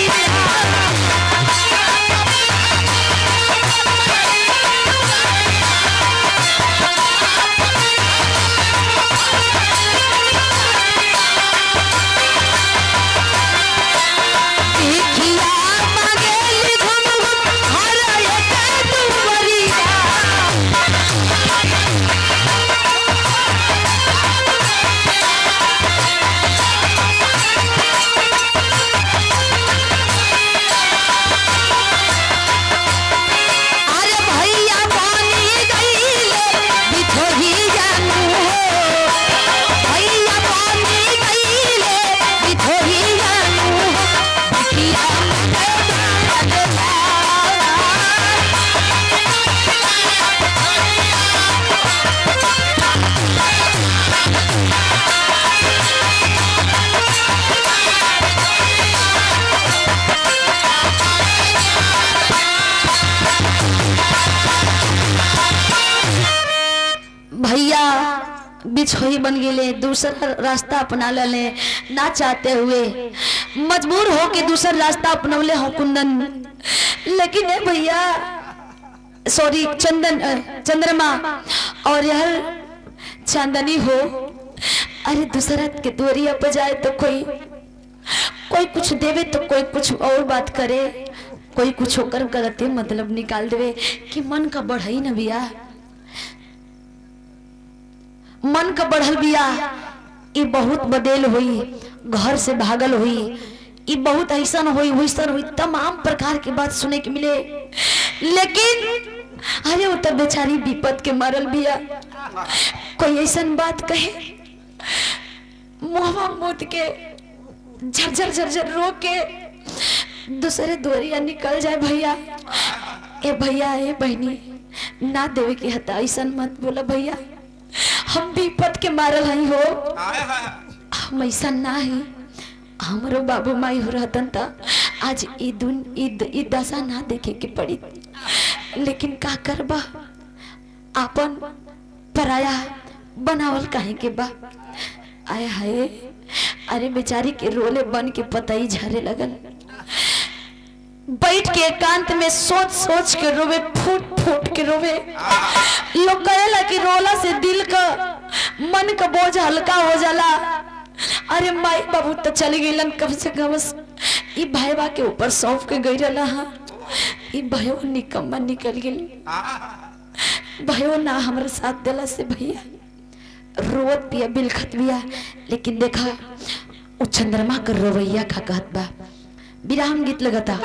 भैया बिछोही बन गए, दूसरा रास्ता अपना ले ना चाहते हुए मजबूर हो के दूसरा रास्ता अपनौले हो कुंदन। लेकिन ए भैया सॉरी चंद्रमा और यह चांदनी हो, अरे दूसरा के दोरिया पे जाए तो कोई कुछ देवे तो कोई कुछ और बात करे, कोई कुछ होकर गलती मतलब निकाल देवे कि मन का बढ़ई न बिया, मन का बढ़ल बिया। ये बहुत बदेल हुई, घर से भागल हुई, ये बहुत ऐसा हुई वैसा हुई, तमाम प्रकार की बात सुने के मिले। लेकिन अरे वो तब बेचारी विपत के मरल बिया, कोई ऐसा बात कहे मुहवा मुद के झरझर झरझर रो के दूसरे दोरिया निकल जाए। भैया ए बहनी ना देवे के हता, ऐसा मत बोला भैया, हम विपत के मारल हई हो, हम ऐसा ना ही, हमारो बाबू माई हो रहतन त आज ई दशा ना देखे के पड़ी। लेकिन का करबा, आपन पराया बनावल काहे के बा। आए हाय, अरे बेचारी के रोले बन के पताई झरे लगल, बैठ के एकांत में सोच सोच के रोवे, फूट फूट के रोवे। लोग कहेला कि रोला से दिल का मन का बोझ हल्का हो जाला। अरे माई बाबू तो चली गईलन, कम से कम ई भाईबा के ऊपर सौंप के गई रहा। हाँ ई भयो निकम्मा निकल गई, भयो ना हमारे साथ दिला से भैया रोवत पिया बिलखत बिया। लेकिन देखा वो चंद्रमा कर रोवैया का कहत बा, विराम गीत लगता।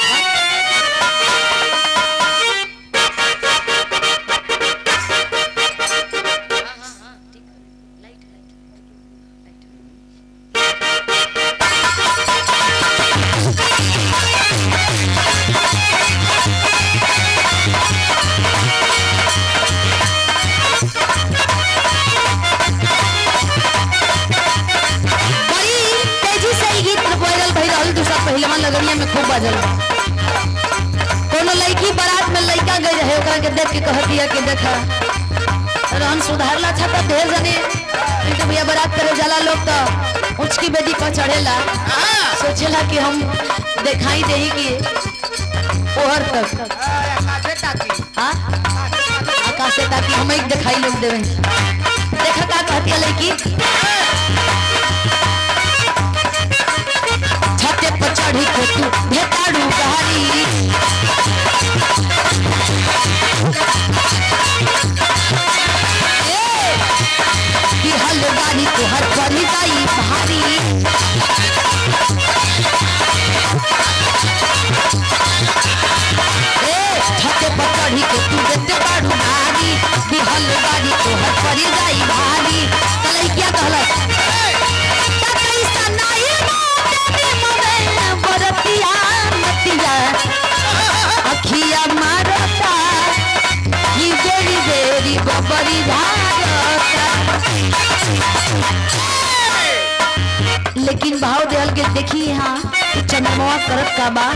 लगनिया में खूब बाजल, कोनो लड़की बारात में लड़का गई रहे, ओकरा के देख के कह दिया कि देखा रहन सुधारला था तो ढेर जने तो भैया बारात करे जाला लोग तो उचकी बेदी पर चढ़ेला, सोचेला कि हम दिखाई देही कि ओहर तक हाँ आकाशे ताकि हम एक दिखाई लोग देवे। देखा का कहती है लड़की, छते पर चढ़ी के तू भेताड़ू गहरी, कि हलवारी तो हर चली जाई भारी, छते पर चढ़ी के तू भेताड़ू गहरी, कि हलवारी तो हर चली जाई भारी। कलई क्या कहलस अखिया मारता की बेरी बेरी बबरी धारता। लेकिन भाव देहल के देखी यहाँ चंद्रमा करत का बा,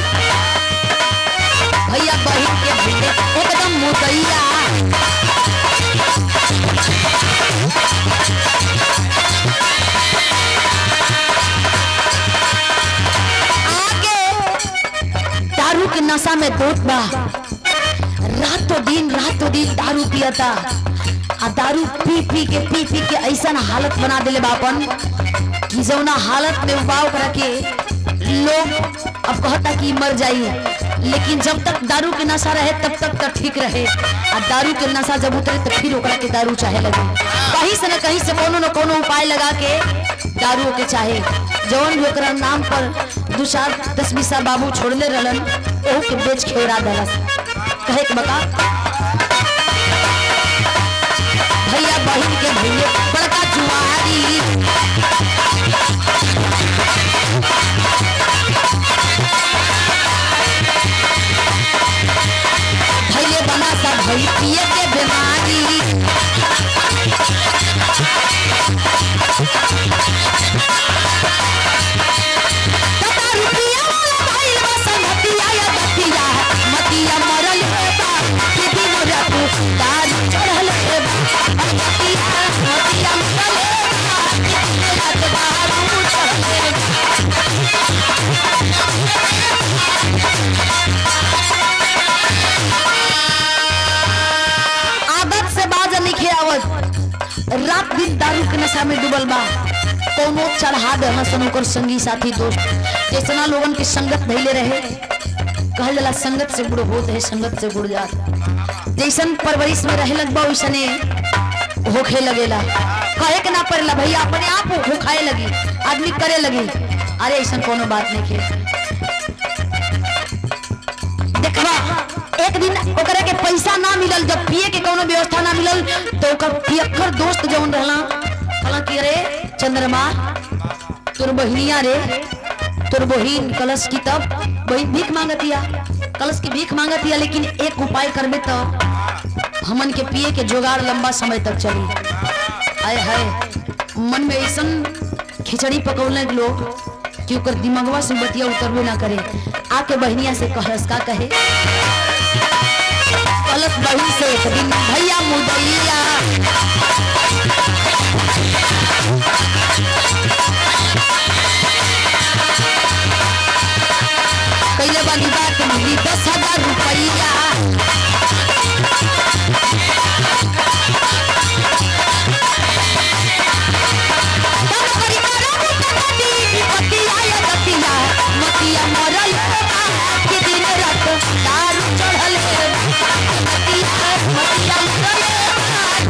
भैया बहिन के भइले एकदम मुदैया। आगे दारू के नशा में दोस्त बा, रातों दिन दारू पियता आ दारू पी के ऐसा हालत बना दिले बापन कि जौना हालत में उबाव करा के लोग अब कहता कि मर जाई, लेकिन जब तक दारू के नशा रहे तब तक तो ठीक रहे आ दारू के नशा जब उतरे तो फिर ओकरा के दारू चाहे लगे। कहीं से न कहीं से कोनो न कोनो उपाय लगा के दारू के चाहे। जौन भी ओकरा नाम पर 2-4-10 बाबू छोड़ले रहलन ओहू के बेच खेड़ा दलस। कहे के बता भैया बहिन के भइले बड़का जुआरी। भैले बना सब भई पिए के बीमारी। मतिया मरल आदत से बाज नहीं आवत, रात दिन दारू के नशा में डूबल बा। कोनो चढ़ा देना सनोकर संगी साथी दोस्त जैसना लोगन की संगत धैले रहे। कहल जाला संगत से बुढ़ होत है, संगत से बुढ़ जात। जैसन परवरिश में रहे लगबा वैसने होखे लगेला। कहे के ना पड़ेला भैया अपने आप हो खाए लगी, आदमी करे लगी। अरे ऐसा कोनो बात नहीं के देखवा एक दिन ओकरे के पैसा ना मिलल, जब पिए के कोनो व्यवस्था ना मिलल तो ओकर पियक्कर दोस्त जौन रहला कहला कि अरे चंद्रमा तोर बहिनिया रे, तोर बहिन कलश की तब बहिन भीख मांगतिया, कलश की भीख मांगतिया, लेकिन एक उपाय करबे तो हमन के पिए के जोगाड़ लंबा समय तक चली। आय हाय मन में ऐसा खिचड़ी पकौले लोग कि ओकर दिमागवा से बतिया उतरबे ना करे। आके बहनिया से कहलस का कहे कलश बहिन से एक दिन भैया मुदैया। कैले वाली बात मिली 10,000 रुपया। मतिया मरल के दिन रात दारू चढ़ल। मतिया मरल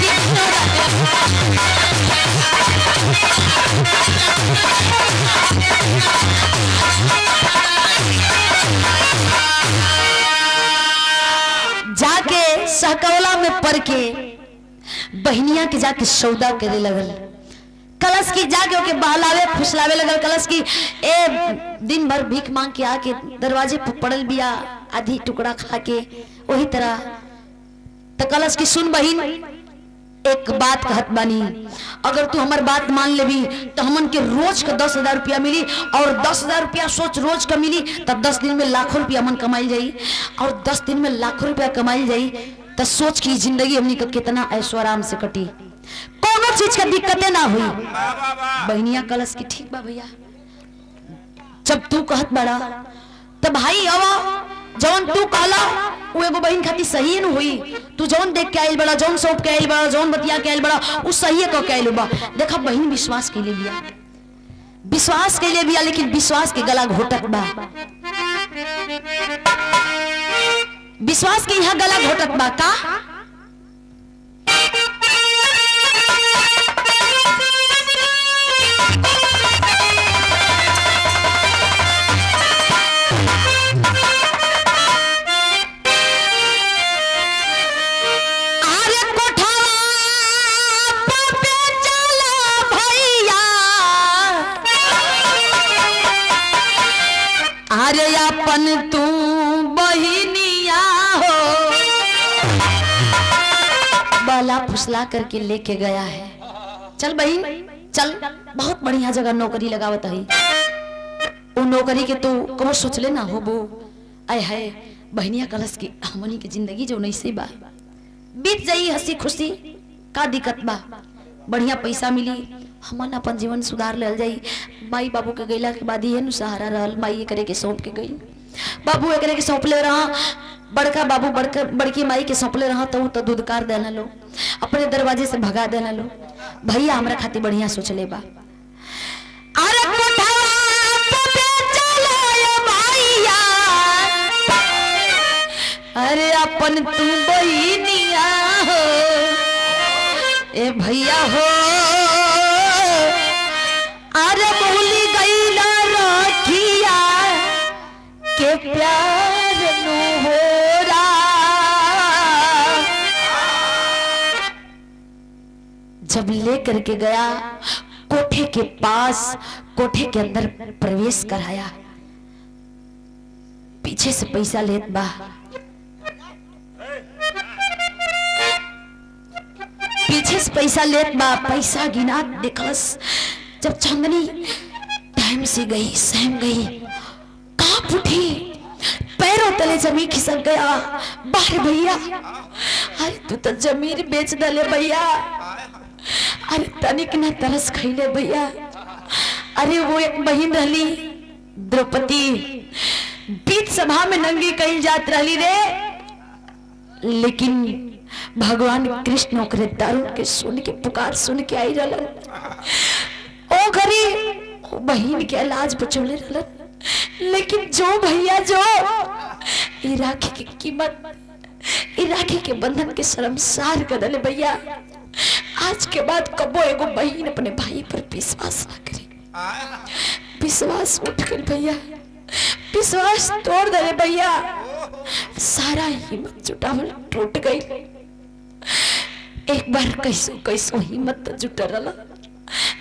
के दिन जाके सहकवला में पड़ के बहनिया के जाके सौदा करे लगल। कलश की जाके ओके बहलावे फुसलावे लगल। कलश की ए दिन भर भीख मांग के आके दरवाजे पर पड़ल बिया, आधी टुकड़ा खा के वही तरह। तो कलश की सुन बहिन एक बात कहत बानी, अगर तू हमार बात मान लेबी तो हमन के रोज का 10,000 रुपया मिली, और 10,000 रुपया सोच रोज का मिली तब 10 दिन में लाखों रुपया मन कमाई जाई, और 10 दिन में लाखों रुपया कमाई जाई तो सोच की जिंदगी हमनी का कितना ऐशो आराम से कटी, कोनो चीज का दिक्कतें ना हुई। बहनिया कलश की ठीक बा भैया, जब तू कहत बड़ा तो भाई अब जौन तू कहला वो एगो बहन खाती सही न हुई। तू जौन देख के आइल बड़ा, जौन सौंप के आइल बड़ा, जौन बतिया के आइल बड़ा, वो सही कह के आइल बा। देखा बहन विश्वास के लिए बिया, विश्वास के लिए बिया, लेकिन विश्वास के गला घोटत बा। विश्वास के यहाँ गला घोटत बा का अपन तू बहिनिया हो। बाला फुसला करके लेके गया है। चल बहन चल, बहुत बढ़िया जगह नौकरी लगावत है। वो नौकरी के तू कबो सोच ले ना हो वो, आय है बहनिया कलश की हमनी की जिंदगी जो नहीं से बा बीत जाई हंसी खुशी का दिक्कत बा बढ़िया पैसा मिली हमन अपन जीवन सुधार ले जाई। माई बाबू के गैला के बाद ये नु सहारा रहल माई करे के सौंप के गई बाबू एकरे के सौंप ले रहा बड़का बाबू बड़की माई के सौंप ले रहा तो दूधकार देना लो अपने दरवाजे से भगा देना लो। भैया हमरा खातिर बढ़िया सोच ले बा अरे अरे अपन तू बहिनिया हो ए भैया हो अरे भूली गईला रखिया के प्यार नु हो रा जब लेकर के गया कोठे के पास कोठे के अंदर प्रवेश कराया पीछे से पैसा लेत बा पीछे से पैसा लेत बा पैसा गिना देखलस जब चांदनी टाइम से गई सहम गई कांप उठी पैरों तले जमीन खिसक गया बाहर भैया अरे तू तो जमीन बेच दले भैया अरे तनिक ना तरस खैले भैया अरे वो एक बहन रहली द्रौपदी बीच सभा में नंगी कहीं जात रहली रे लेकिन भगवान कृष्ण ओकरे दारू के सुन के पुकार सुन के आई रहलन ओ घरी बहन के इलाज बचौले रहलन लेकिन जो भैया जो ई राखी की कीमत ई राखी के बंधन के शर्मसार कर दले भैया आज के बाद कबो एगो बहन अपने भाई पर विश्वास ना करे विश्वास उठ गई भैया विश्वास तोड़ दे भैया सारा हिम्मत जुटावल टूट गई एक बार कैसो कैसो हिम्मत जुटा रहा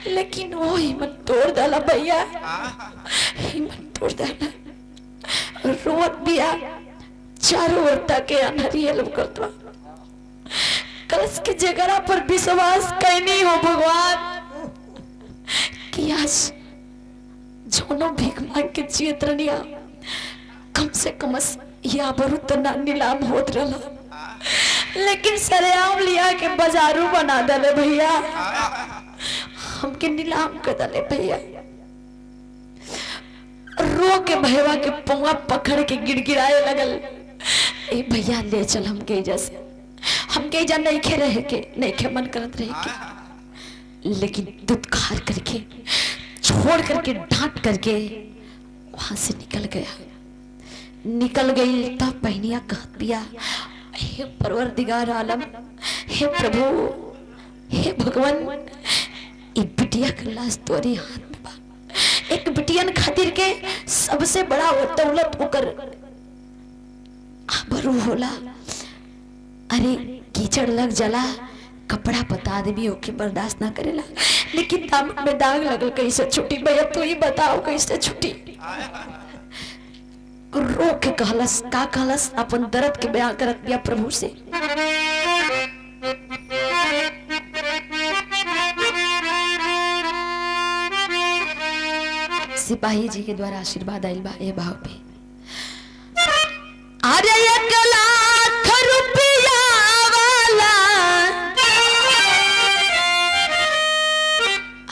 लेकिन वो हिम्मत तोड़ डाला भैया हिम्मत तोड़ डाला रोत बिया चारों ओर तक अनहरियल करता कलश के जगह पर विश्वास कैनी हो भगवान कि आज जोनो भीख मांग के जियत रनिया कम से कम या बरुत ना नीलाम होत रहा लेकिन सरेआम लिया के बाजारू बना दले भैया हमके नीलाम कर दले भैया रो के भैया के पौवा पकड़ के गिड़गिड़ाए लगल ए भैया ले चल हमके जैसे हमके जा नहीं खे रहे के नहीं खे मन करत रहे के लेकिन दुत्कार करके छोड़ करके डांट करके वहां से निकल गया निकल गई तब बहनिया कहत बिया हे परवरदिगार आलम हे प्रभु हे भगवान ये बिटिया के लाश तोरी हाथ में बा एक बिटियन खातिर के सबसे बड़ा दौलत होकर आबरू होला अरे कीचड़ लग जला कपड़ा बता देवी ओके बर्दाश्त ना करेला लेकिन दामन में दाग लगल कैसे छुट्टी भैया तू ही बताओ कैसे छुट्टी रो के कहलस का कहलस अपन दर्द के बयान करत बिया प्रभु से सिपाही जी के द्वारा आशीर्वाद आइल बा ए भाव पे अरे 1 लाख रुपया वाला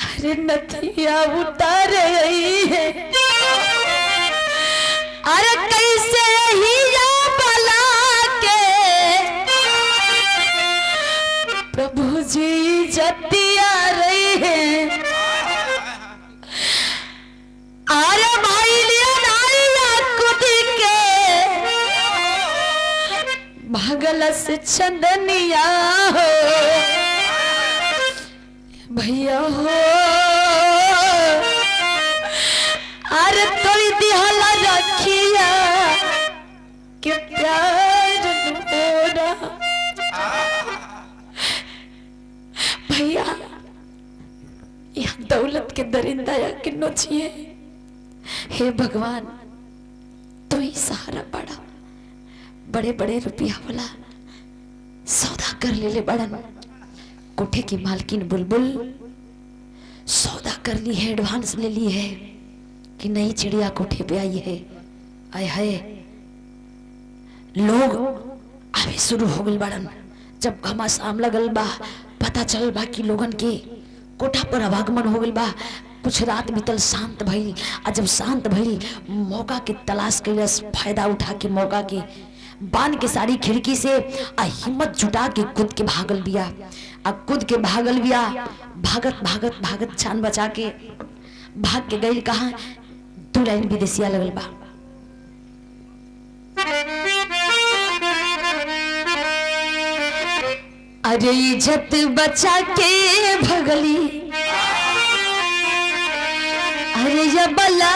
अरे नथिया उतार रही है अरे कैसे ही बला के प्रभु जी जतिया रही है अरे भाई लिया नारिया कुटी के भगल से चंदनिया हो भैया हो अरे तोरी दिहला रखिया के प्यार होना भैया यह दौलत के दरिंदा या कि नोचिए हे भगवान तू ही सहारा बड़ा बड़े बड़े रुपया वाला सौदा कर ले बड़न कोठे की मालकिन बुलबुल सौदा कर ली है एडवांस ले ली है कि नई चिड़िया कोठे पे आई है आय हाय लोग आवे शुरू हो गइल बाड़न। जब घमासान लगल बा, पता चलल बा कि लोगन के कोठा पर आवागमन हो गइल बा। कुछ रात बीतल, शांत भइल। आ जब शांत भइल, मौका के तलाश कैलस, फायदा उठा के मौका के बांध के सारी खिड़की से आ हिम्मत जुटा के कूद के भागल बिया। आ कूद के भागल बिया, भागत भागत भागत जान बचा के भाग के गइल कहाँ? 2 लाइन विदेशिया लगल बा। अरे इज्जत बचा के भगली, अरे ये बला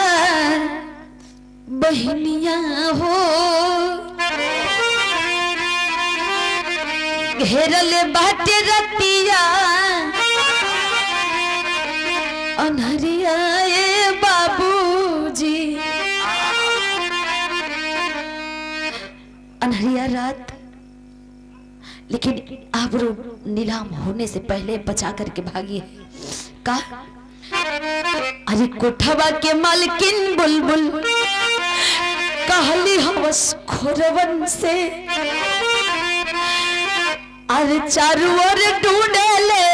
बहनिया हो, घेरल बाटे रतिया अनहरिया ए बाबूजी। अनहरिया रात, लेकिन आबरू नीलाम होने से पहले बचा करके भागी है। का? अरे कोठवा के मालकिन बुलबुल कहली हवस खोरवन से, अरे चारों ओर ढूंढे ले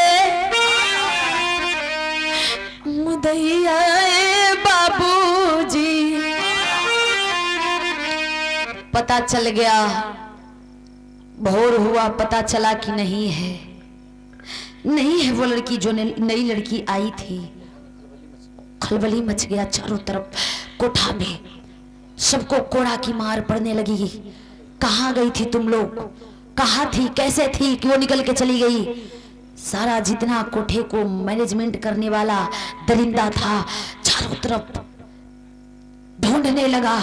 मुदैया ए बाबूजी। पता चल गया, भोर हुआ, पता चला कि नहीं है, नहीं है वो लड़की जो नई लड़की आई थी। खलबली मच गया चारों तरफ। कोठा में सबको कोड़ा की मार पड़ने लगी। कहाँ गई थी तुम लोग? कहाँ थी? कैसे थी कि वो निकल के चली गई? सारा जितना कोठे को मैनेजमेंट करने वाला दरिंदा था, चारों तरफ ढूंढने लगा,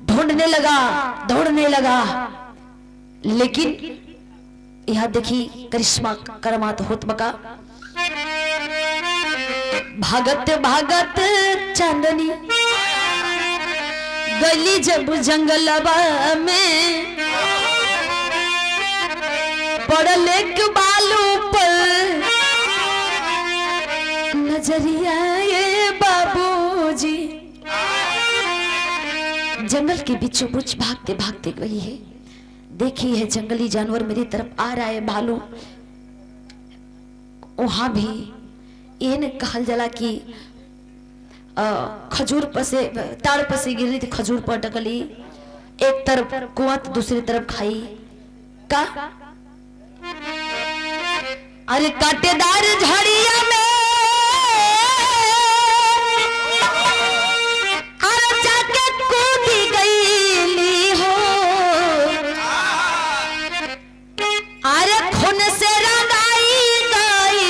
ढूंढने लगा, दौड़ने लगा। लेकिन यहाँ देखी करिश्मा करमात होत बका। भागत भागत चांदनी गली जब जंगलवा में, पड़ल एक बालू पर नजरिया ये बाबूजी। जंगल के बीचों बीच भागते भागते गई है। देखी है जंगली जानवर मेरी तरफ आ रहा है, भालू। वहां भी ये न कहल जला कि खजूर पर से, ताड़ पर से गिर रही थी, खजूर पर अटकली। एक तरफ कुआं तो दूसरी तरफ खाई। का? अरे कांटेदार झाड़िया में अरे जाके कूदी गईली हो, अरे खून से रंगाई गई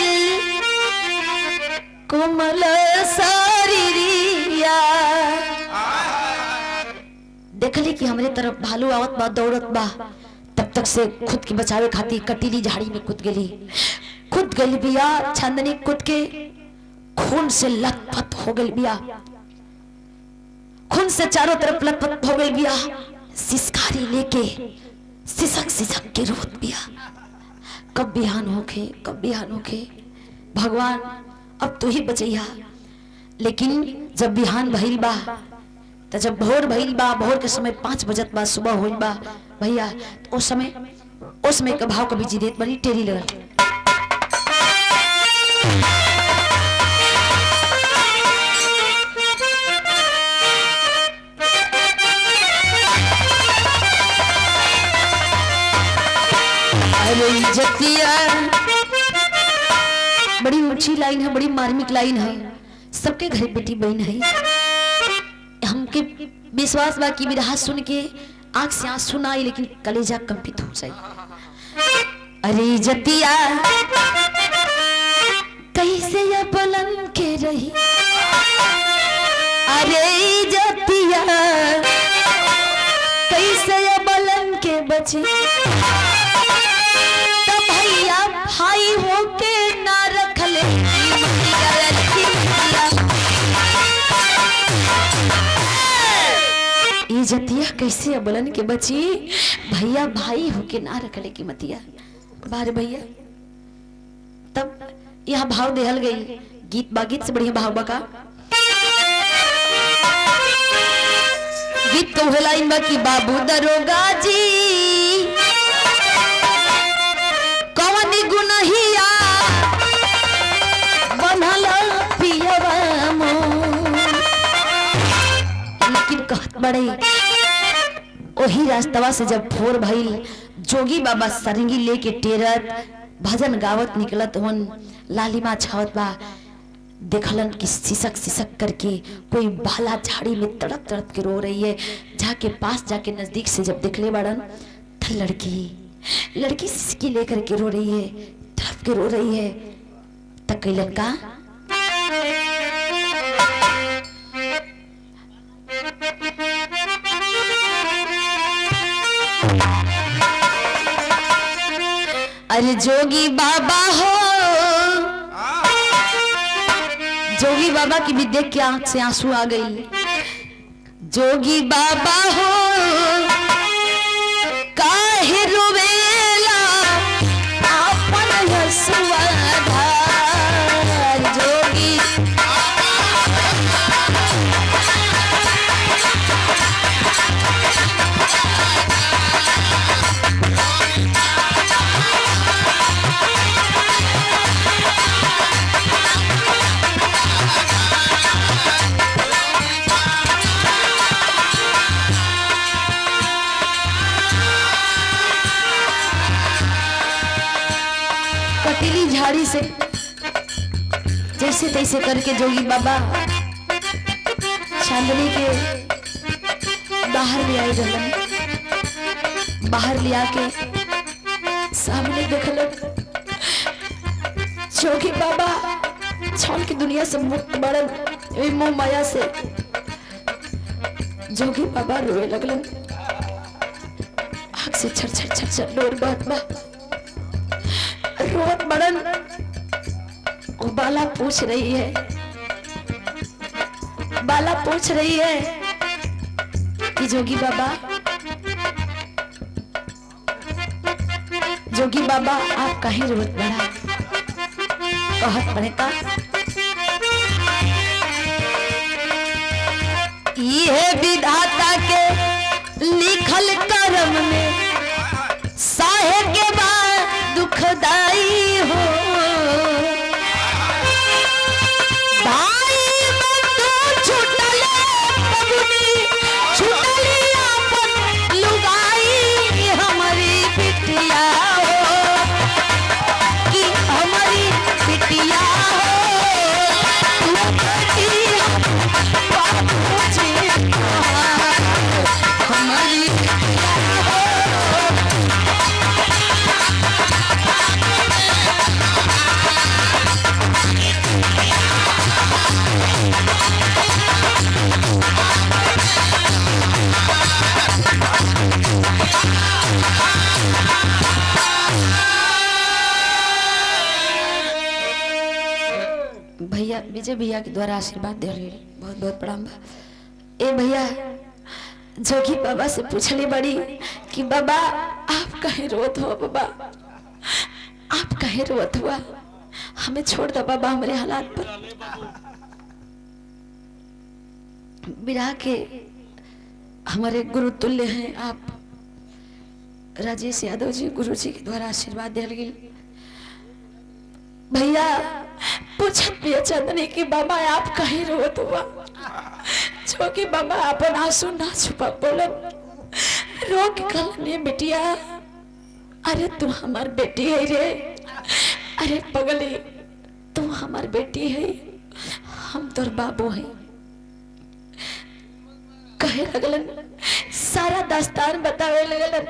कोमल शरीरिया। देखली कि हमरे तरफ भालू आवत बा, दौड़त बा। तब तक से खुद के बचावे खातिर कटीली झाड़ी में कूद गई बिया। चांदनी कूद के खून से लथपथ हो गई बिया, खून से चारों तरफ लथपथ हो गई बिया। सिसकारी लेके सिसक सिसक के रोत बिया। कब बिहान होके, कब बिहान होके, भगवान अब तू ही बचैया। लेकिन जब बिहान भइल बा, तो जब भोर भइल बा, भोर के समय 5 बजत बा, सुबह होइल बा भैया, तो उस समय का भाव कभी जी देत बड़ी टेरी लगल। अरे इज्जतिया, बड़ी ऊंची लाइन है, बड़ी मार्मिक लाइन है। सबके घर बेटी बहन है। हमके विश्वास बा कि विरहा सुन के आंख से आंसू ना आई, लेकिन कलेजा कंपित हो जाए। अरे इज्जतिया कैसे या बलन के रही, अरे इज्जतिया कैसे या बलन के बची। तो भैया भाई होके ना रखले इज्जतिया कैसे अबलन के बची। भैया भाई होके ना रखले की मतिया। बारे भैया, तब यह भाव देहल गई। गीत बा, गीत से बढ़िया भाव बका। गीत को हेलाइन बा कि बाबू दरोगा जी कौन गुनहिया बनल पियवा मोर। लेकिन कहत बड़े वही रास्तवा से जब भोर भइल जोगी बाबा सरंगी लेके टेरत भजन गावत निकलत हन लालिमा छावत बा देखलन कि सिसक सिसक करके कोई बाला झाड़ी में तड़प तड़प के रो रही है। जाके पास जाके नजदीक से जब देखले बड़न तो लड़की सिसकी लेकर के रो रही है, तड़प के रो रही है। तक कैलन का अरे जोगी बाबा हो, जोगी बाबा की भी देख के आंख से आंसू आ गई। जोगी बाबा हो काहे रोवेला आपन हसुआ धार। जोगी कटीली झाड़ी से जैसे तैसे करके जोगी बाबा चांदनी के बाहर ले आए गलन। बाहर ले आके सामने देखलन जोगी बाबा छल की दुनिया से मुक्त बड़न मोह माया से। जोगी बाबा रोए लगलन, आँख से छर छर छर छर लोर बहत बा। रोत बड़न बाला पूछ रही है, बाला पूछ रही है कि जोगी बाबा आप कहीं रोत बड़ा। कहत पड़े का ये विधाता के लिखल कर्म में साहे के बाद दुखदाई हो। भाई बंधु छुटले पगुनी छुटली अपन लुगाई हमारी बिटिया हो कि हमारी बिटिया हो तू बिटिया बाबू जी हमारी भैया विजय भैया के द्वारा आशीर्वाद दे रही, बहुत बहुत प्रणाम बा। ए भैया जोगी बाबा से पूछली बड़ी कि बाबा आप कहे रोत हो, बाबा आप कहे रोत हुआ, हमें छोड़ दो बाबा हमारे हालात पर। विराह के हमारे गुरु तुल्य हैं आप राजेश यादव जी, गुरु जी के द्वारा आशीर्वाद दिया गई। भैया पूछत पिया चांदनी की बाबा आप कहीं रोत हुआ, जो कि बाबा अपन आंसू ना छुपा बोलन रो के कहने बेटिया अरे तू हमार बेटी है रे, अरे पगली तू हमार बेटी है, हम तोर बाबू है। कहे लगलन सारा दास्तान बतावे लगलन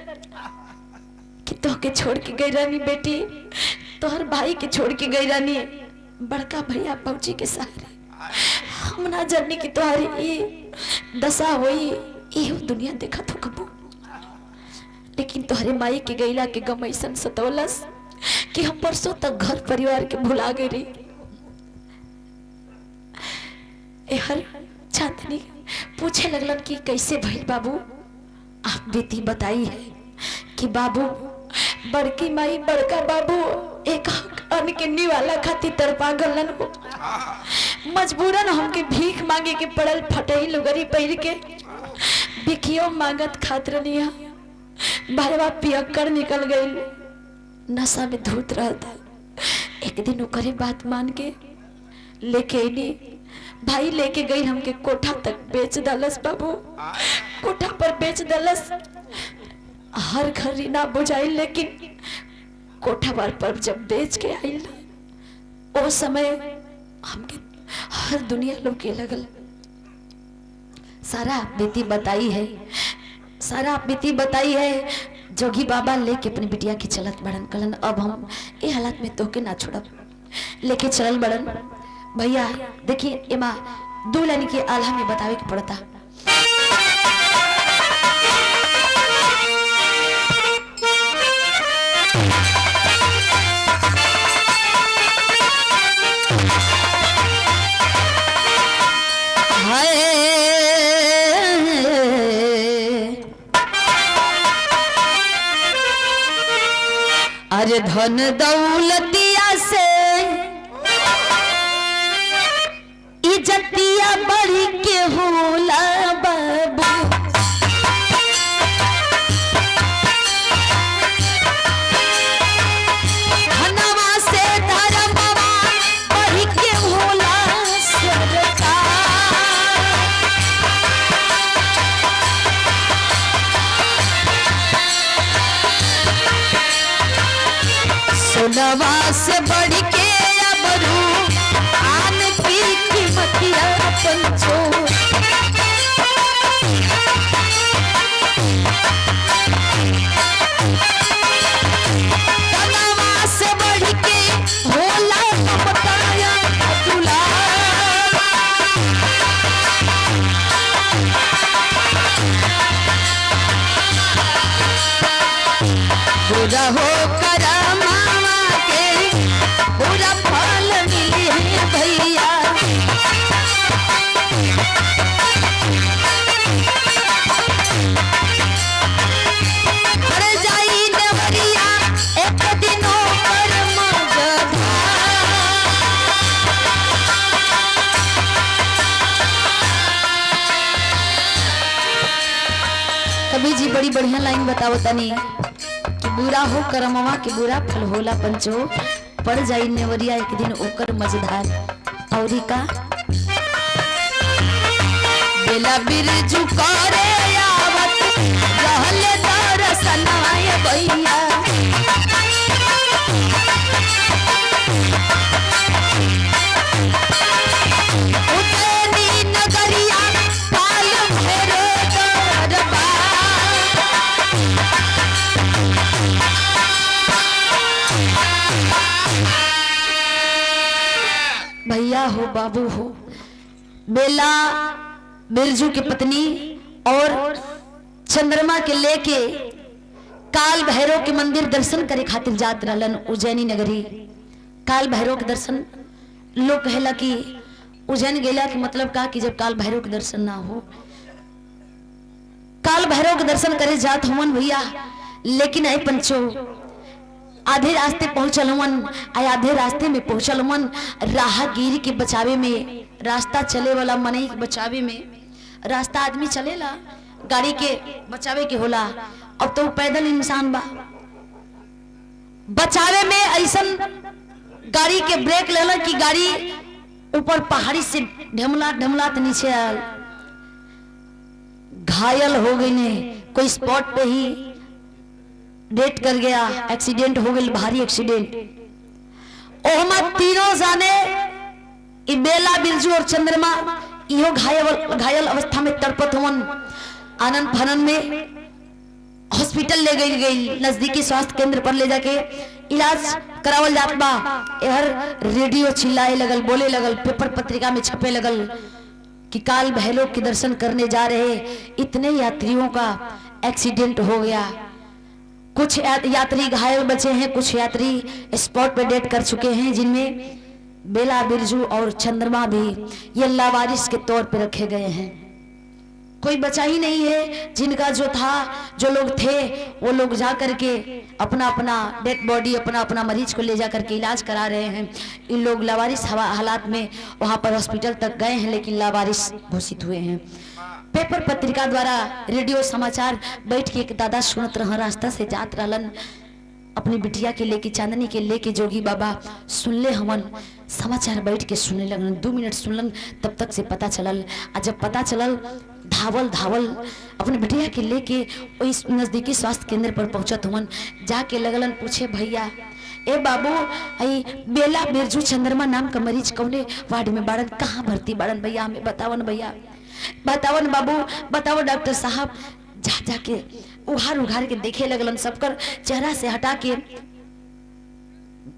कि तो के छोड़ के गई रानी बेटी, तोहर भाई के छोड़ के गई रानी बड़का भैया पहुंची के सहारे। हम ना जाननी कि तुम्हारी ये दशा हुई, ये दुनिया देखा तो कबू, लेकिन तुम्हारे माई के गैला के गम ऐसा सतौलस कि हम परसों तक घर परिवार के भुला गए रही। हर चांदनी पूछे लगलन कि कैसे भइल बाबू, आप बीती बताई है कि बाबू बड़की माई बड़का बाबू एक अन्न के निवाला खातिर तरपा गलन हो, मजबूरन हमके भीख मांगे के पड़ल, फटही लुगरी पहिर के बिखियो मांगत खातिर नहीं भाईवा पियक्कर निकल गई, नशा में धूत रहता। एक दिन ओकरे बात मान के लेके नहीं भाई लेके गई हमके कोठा तक बेच दलस बाबू, कोठा पर बेच दलस। हर घर ना बुझाई लेकिन कोठा पर जब बेच के आई ना वो समय हमके हर दुनिया लोग लगल। सारा बीती बताई है, सारा बीती बताई है। जोगी बाबा लेके अपनी बिटिया की चलत बड़न कलन। अब हम ये हालत में तोके ना छोड़ब, लेके चलल बड़न। भैया देखिए एमा दो लाइन के आल्हा में बतावे के पड़ता। अरे धन दौलतिया से इज्जतिया बढ़ी के होला बाबू, धनवा से धर्मवा बढ़ी के होला सरकार। सोनवा से बढ़ के अबरू आन की कीमतिया पंचो, सोनवा से बढ़ के होला ममताया दुला। बुरा हो करम पूरा फल मिली है भैया, कर जाई नेवरिया एक दिनों पर मगधा। कभी जी बड़ी बढ़िया लाइन बताओ तनी कि बुरा हो करमवा के बुरा फल होला पंचो, पड़ जाई नेवरिया एक दिन ओकर मजेदार। औरी का बेला बिरजू करे आवत रहल दरसनाय भैया, उतनी नगरिया काल भैरो दरबार। भैया हो बाबू हो, बेला बिरजू की पत्नी और चंद्रमा के लेके काल भैरव के मंदिर दर्शन करे खातिर जात रहलन उज्जैनी नगरी। काल भैरव के दर्शन लोग कहेला कि उज्जैन गेला के मतलब का कि जब काल भैरव के दर्शन ना हो, काल भैरव के दर्शन करे जात हुवन भैया। लेकिन आई पंचो आधे रास्ते पहुंचल हुवन, आधे रास्ते में पहुंचल हुवन राहगीर के बचावे में, रास्ता चले वाला मनई के बचावे में। रास्ता आदमी चलेला गाड़ी के बचावे के होला, अब तो पैदल इंसान बा बचावे में। ऐसन गाड़ी के ब्रेक लेला कि गाड़ी ऊपर पहाड़ी से ढमला ढमलात नीचे आयल, घायल हो गई ने। कोई स्पॉट पे ही डेट कर गया, एक्सीडेंट हो गई, भारी एक्सीडेंट। ओहमा तीनों जाने बेला बिरजू और चंद्रमा इहो घायल अवस्था में तड़पत हुवन। आनंद फनन में हॉस्पिटल ले गई, नजदीकी स्वास्थ्य केंद्र पर ले जाके इलाज करावल जात बा। यहर रेडियो चिल्लाए लगल, बोले लगल, पेपर पत्रिका में छपे लगल कि काल भैरव के दर्शन करने जा रहे इतने यात्रियों का एक्सीडेंट हो गया। कुछ यात्री घायल बचे हैं, कुछ यात्री स्पॉट पे डेट कर चुके हैं, जिनमें बेला बिरजू और चंद्रमा भी ये लावारिस के तौर पे रखे गए हैं। कोई बचा ही नहीं है। जिनका जो था, जो लोग थे, वो लोग जा करके अपना अपना डेड बॉडी, अपना अपना मरीज को ले जा करके इलाज करा रहे हैं। इन लोग लावारिस हालात में वहां पर हॉस्पिटल तक गए हैं, लेकिन लावारिस घोषित हुए हैं। पेपर पत्रिका द्वारा, रेडियो समाचार बैठ के एक दादा सुनत रह, रास्ता से जात रहलन, अपनी बिटिया के लेके, चांदनी के लेके जोगी बाबा सुनले हमन समाचार, बैठ के सुनने लगन। 2 मिनट सुनलन, तब तक से पता चलल। आ जब पता चलल, धावल धावल अपने बिटिया के लेके इस नजदीकी स्वास्थ्य केंद्र पर पहुंचत हमन। जाके लगलन पूछे, भैया ए बाबू, आई बेला बिरजू चंद्रमा नाम का मरीज कौने वार्ड में बाड़न, कहाँ भर्ती बाड़न भैया, हमें बतावन भैया, बतावन बाबू, बताओ डॉक्टर साहब। जा जाके उघार के देखे लगलन, सबकर चेहरा से हटा के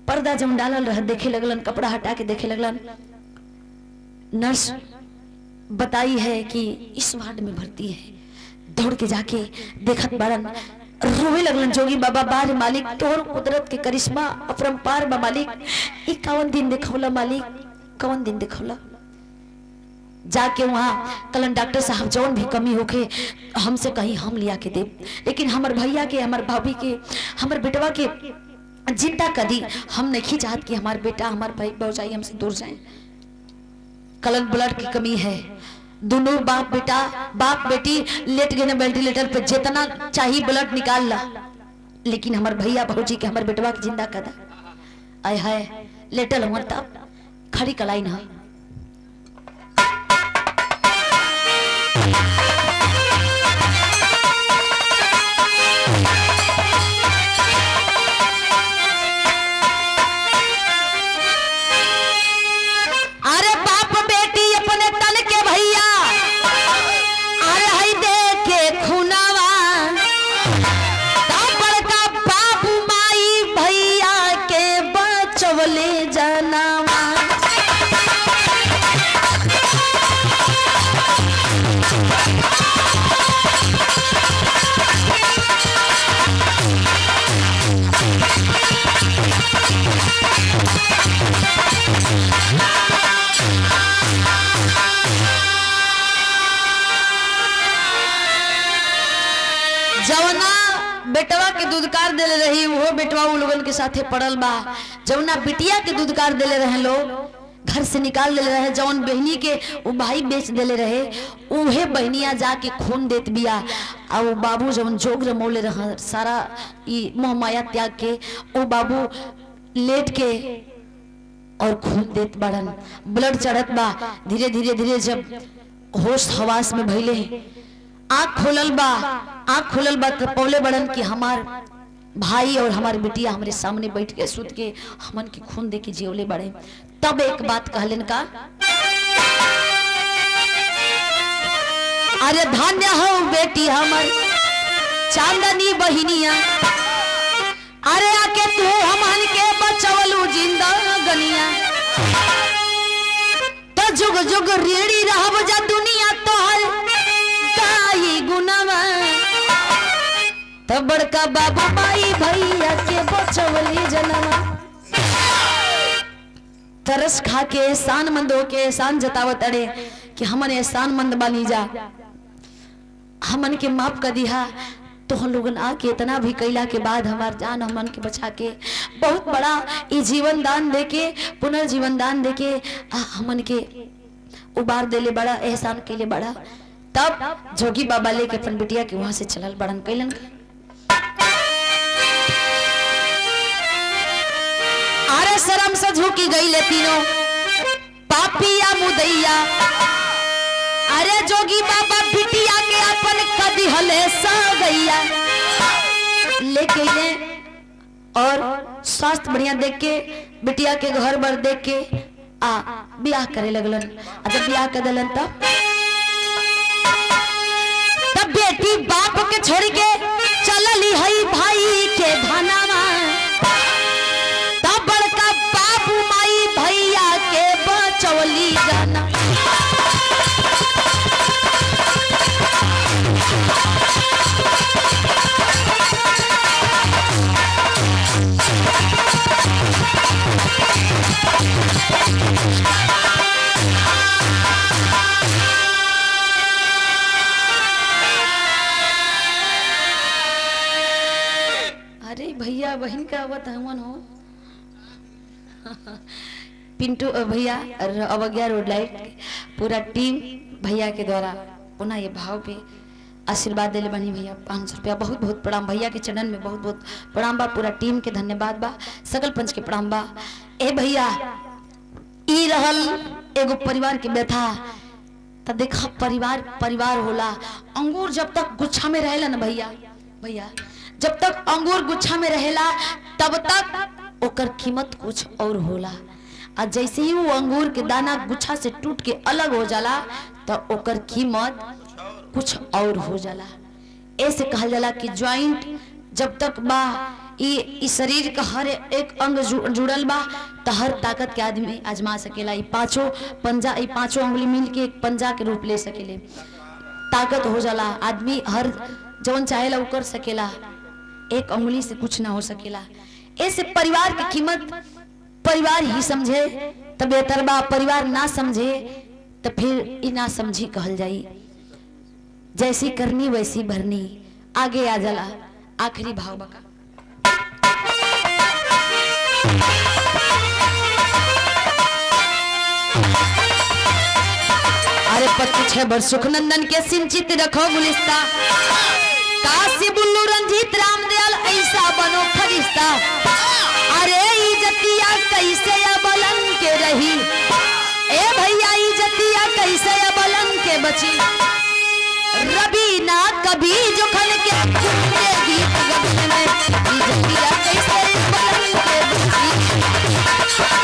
पर्दा जम डालल रह देखे लगलन, कपड़ा हटा के देखे लगलन। नर्स बताई है कि इस वार्ड में भर्ती है। दौड़ के जाके देखत बाड़न, रोवे लगलन। जोगी बाबा, बार मालिक, तोर कुदरत के करिश्मा अपरंपार बा मालिक, ई कौन दिन दिखौला मालिक, कौन दिन दिखौला। जाके वहाँ कलन डॉक्टर साहब जौन भी कमी होके हमसे कहीं हम लिया के दे, लेकिन हमार भैया के, हमार भाभी के, हमार बेटवा के जिंदा कदी हम नहीं चाहत कि हमार बेटा, हमार भाई भौजाई हमसे दूर जाए। कलन ब्लड की कमी है। दोनों बाप बेटा, बाप बेटी लेट गए वेंटिलेटर पे, जितना चाहिए ब्लड निकाल ला, लेकिन हमार भैया भौजी के, हमार बेटवा के जिंदा कदा। आय हाय, लेटल हमर तब खड़ी कलाई ना। अरे बाप बेटी अपने तन के भैया, अरे हई देखे खुनावा, बड़का बाबू माई भैया के बचवले जनावा। जवना बेटवा के दूधकार देले रही, वो बेटवा उ लोगन के साथे पड़ल बा। जवना बिटिया के दूधकार देले रहे, लोग घर से निकाल देले रहे। जौन बहनी के वो भाई बेच देले रहे, उहे बहनिया जाके खून देत बिया। आ वो बाबू जवन जोग रमौले रहे, सारा ई मोह माया त्याग के, वो बाबू लेट के और खून देत बाड़न। ब्लड चढ़त बा। धीरे धीरे धीरे जब होश हवास में भइले, आँख खुलल बा तो पौले बड़न कि हमार भाई और हमारी बिटिया हमारे सामने बैठ के सुत के हमन के खून दे के जियोले बड़े। तब एक बात कहलन का, अरे धन्य हो बेटी हमर चांदनी बहिनिया, अरे आके तू हमन के बचवलू जिंदा गनिया। तो जुग जुग रेड़ी रहब जा दुनिया तोहर गाई गुनावा। तो बड़का बाबू माई भैया के बचवली जनवा। तरस खा के एहसान मंद हो के एहसान जतावत अड़े कि हमन एहसान मंद बानी जा, हमन के माफ कर दिया। तो हम लोगन आके इतना भी कैला के बाद हमार जान हमन के बचा के बहुत बड़ा ये जीवन दान देके, पुनर्जीवन दान देके हमन के उबार देले बड़ा, एहसान के लिए बड़ा। तब जोगी बाबा लेके अपन बिटिया के वहां से चलल बड़न कैलन। अरे शर्म से झुकी गई ले तीनों पापिया मुदैया। अरे जोगी बाबा बिटिया के अपन कदी हले सा गैया लेके ले, और स्वास्थ्य बढ़िया देख के, बिटिया के घर बर देख के ब्याह करे लगलन। जब ब्याह कर दिलन तब बेटी बाप के छोड़ के चलली हई भाई के धनावा। तब बड़का बाबू माई भैया के बचवली जाना। भैया बहन का आवत हमन हो पिंटू भैया अवज्ञा रोड लाइट पूरा टीम भैया के द्वारा पुनः ये भाव पे आशीर्वाद दिले बनी भैया 500 रुपया बहुत बहुत प्रणाम भैया के चरण में बहुत बहुत प्रणाम बा पूरा टीम के धन्यवाद बा सकल पंच के प्रणाम बा। ए भैया ई रहल एगो परिवार के व्यथा त देखा परिवार परिवार होला। अंगूर जब तक गुच्छा में रहेला ना भैया भैया जब तक अंगूर गुच्छा में रहेला तब तक ओकर कीमत कुछ और होला। आ जैसे ही वो अंगूर के दाना गुच्छा से टूट के अलग हो जाला तो ओकर कीमत कुछ और हो जाला। ऐसे कहल जाला कि ज्वाइंट जब तक बा ई शरीर का हर एक अंग जुड़ल बा तो हर ताकत के आदमी आजमा सकेला। ई पांचों पंजा ई पांचों उंगली मिल के एक पंजा के रूप ले सकेले ताकत हो जाला। आदमी हर जौन चाहेला वो कर सकेला एक उंगली से कुछ ना हो सकेला। ऐसे परिवार की कीमत परिवार ही समझे तब बेहतर बा परिवार ना समझे तो फिर ई ना समझी कहल जाई। जैसी करनी वैसी भरनी आगे आ जाला। आखिरी भाव बका अरे 25 वर्ष सुखनंदन के सिंचित रखो गुलिस्ता काशी बुल्लू रंजीत रामदयाल ऐसा बनो फरिश्ता। अरे इज्जतिया कैसे अबलन के रही ए भैया इज्जतिया कैसे अबलन के बची। रबी ना कभी जो खल के गीत गबन में इज्जतिया कैसे अबलन के बची।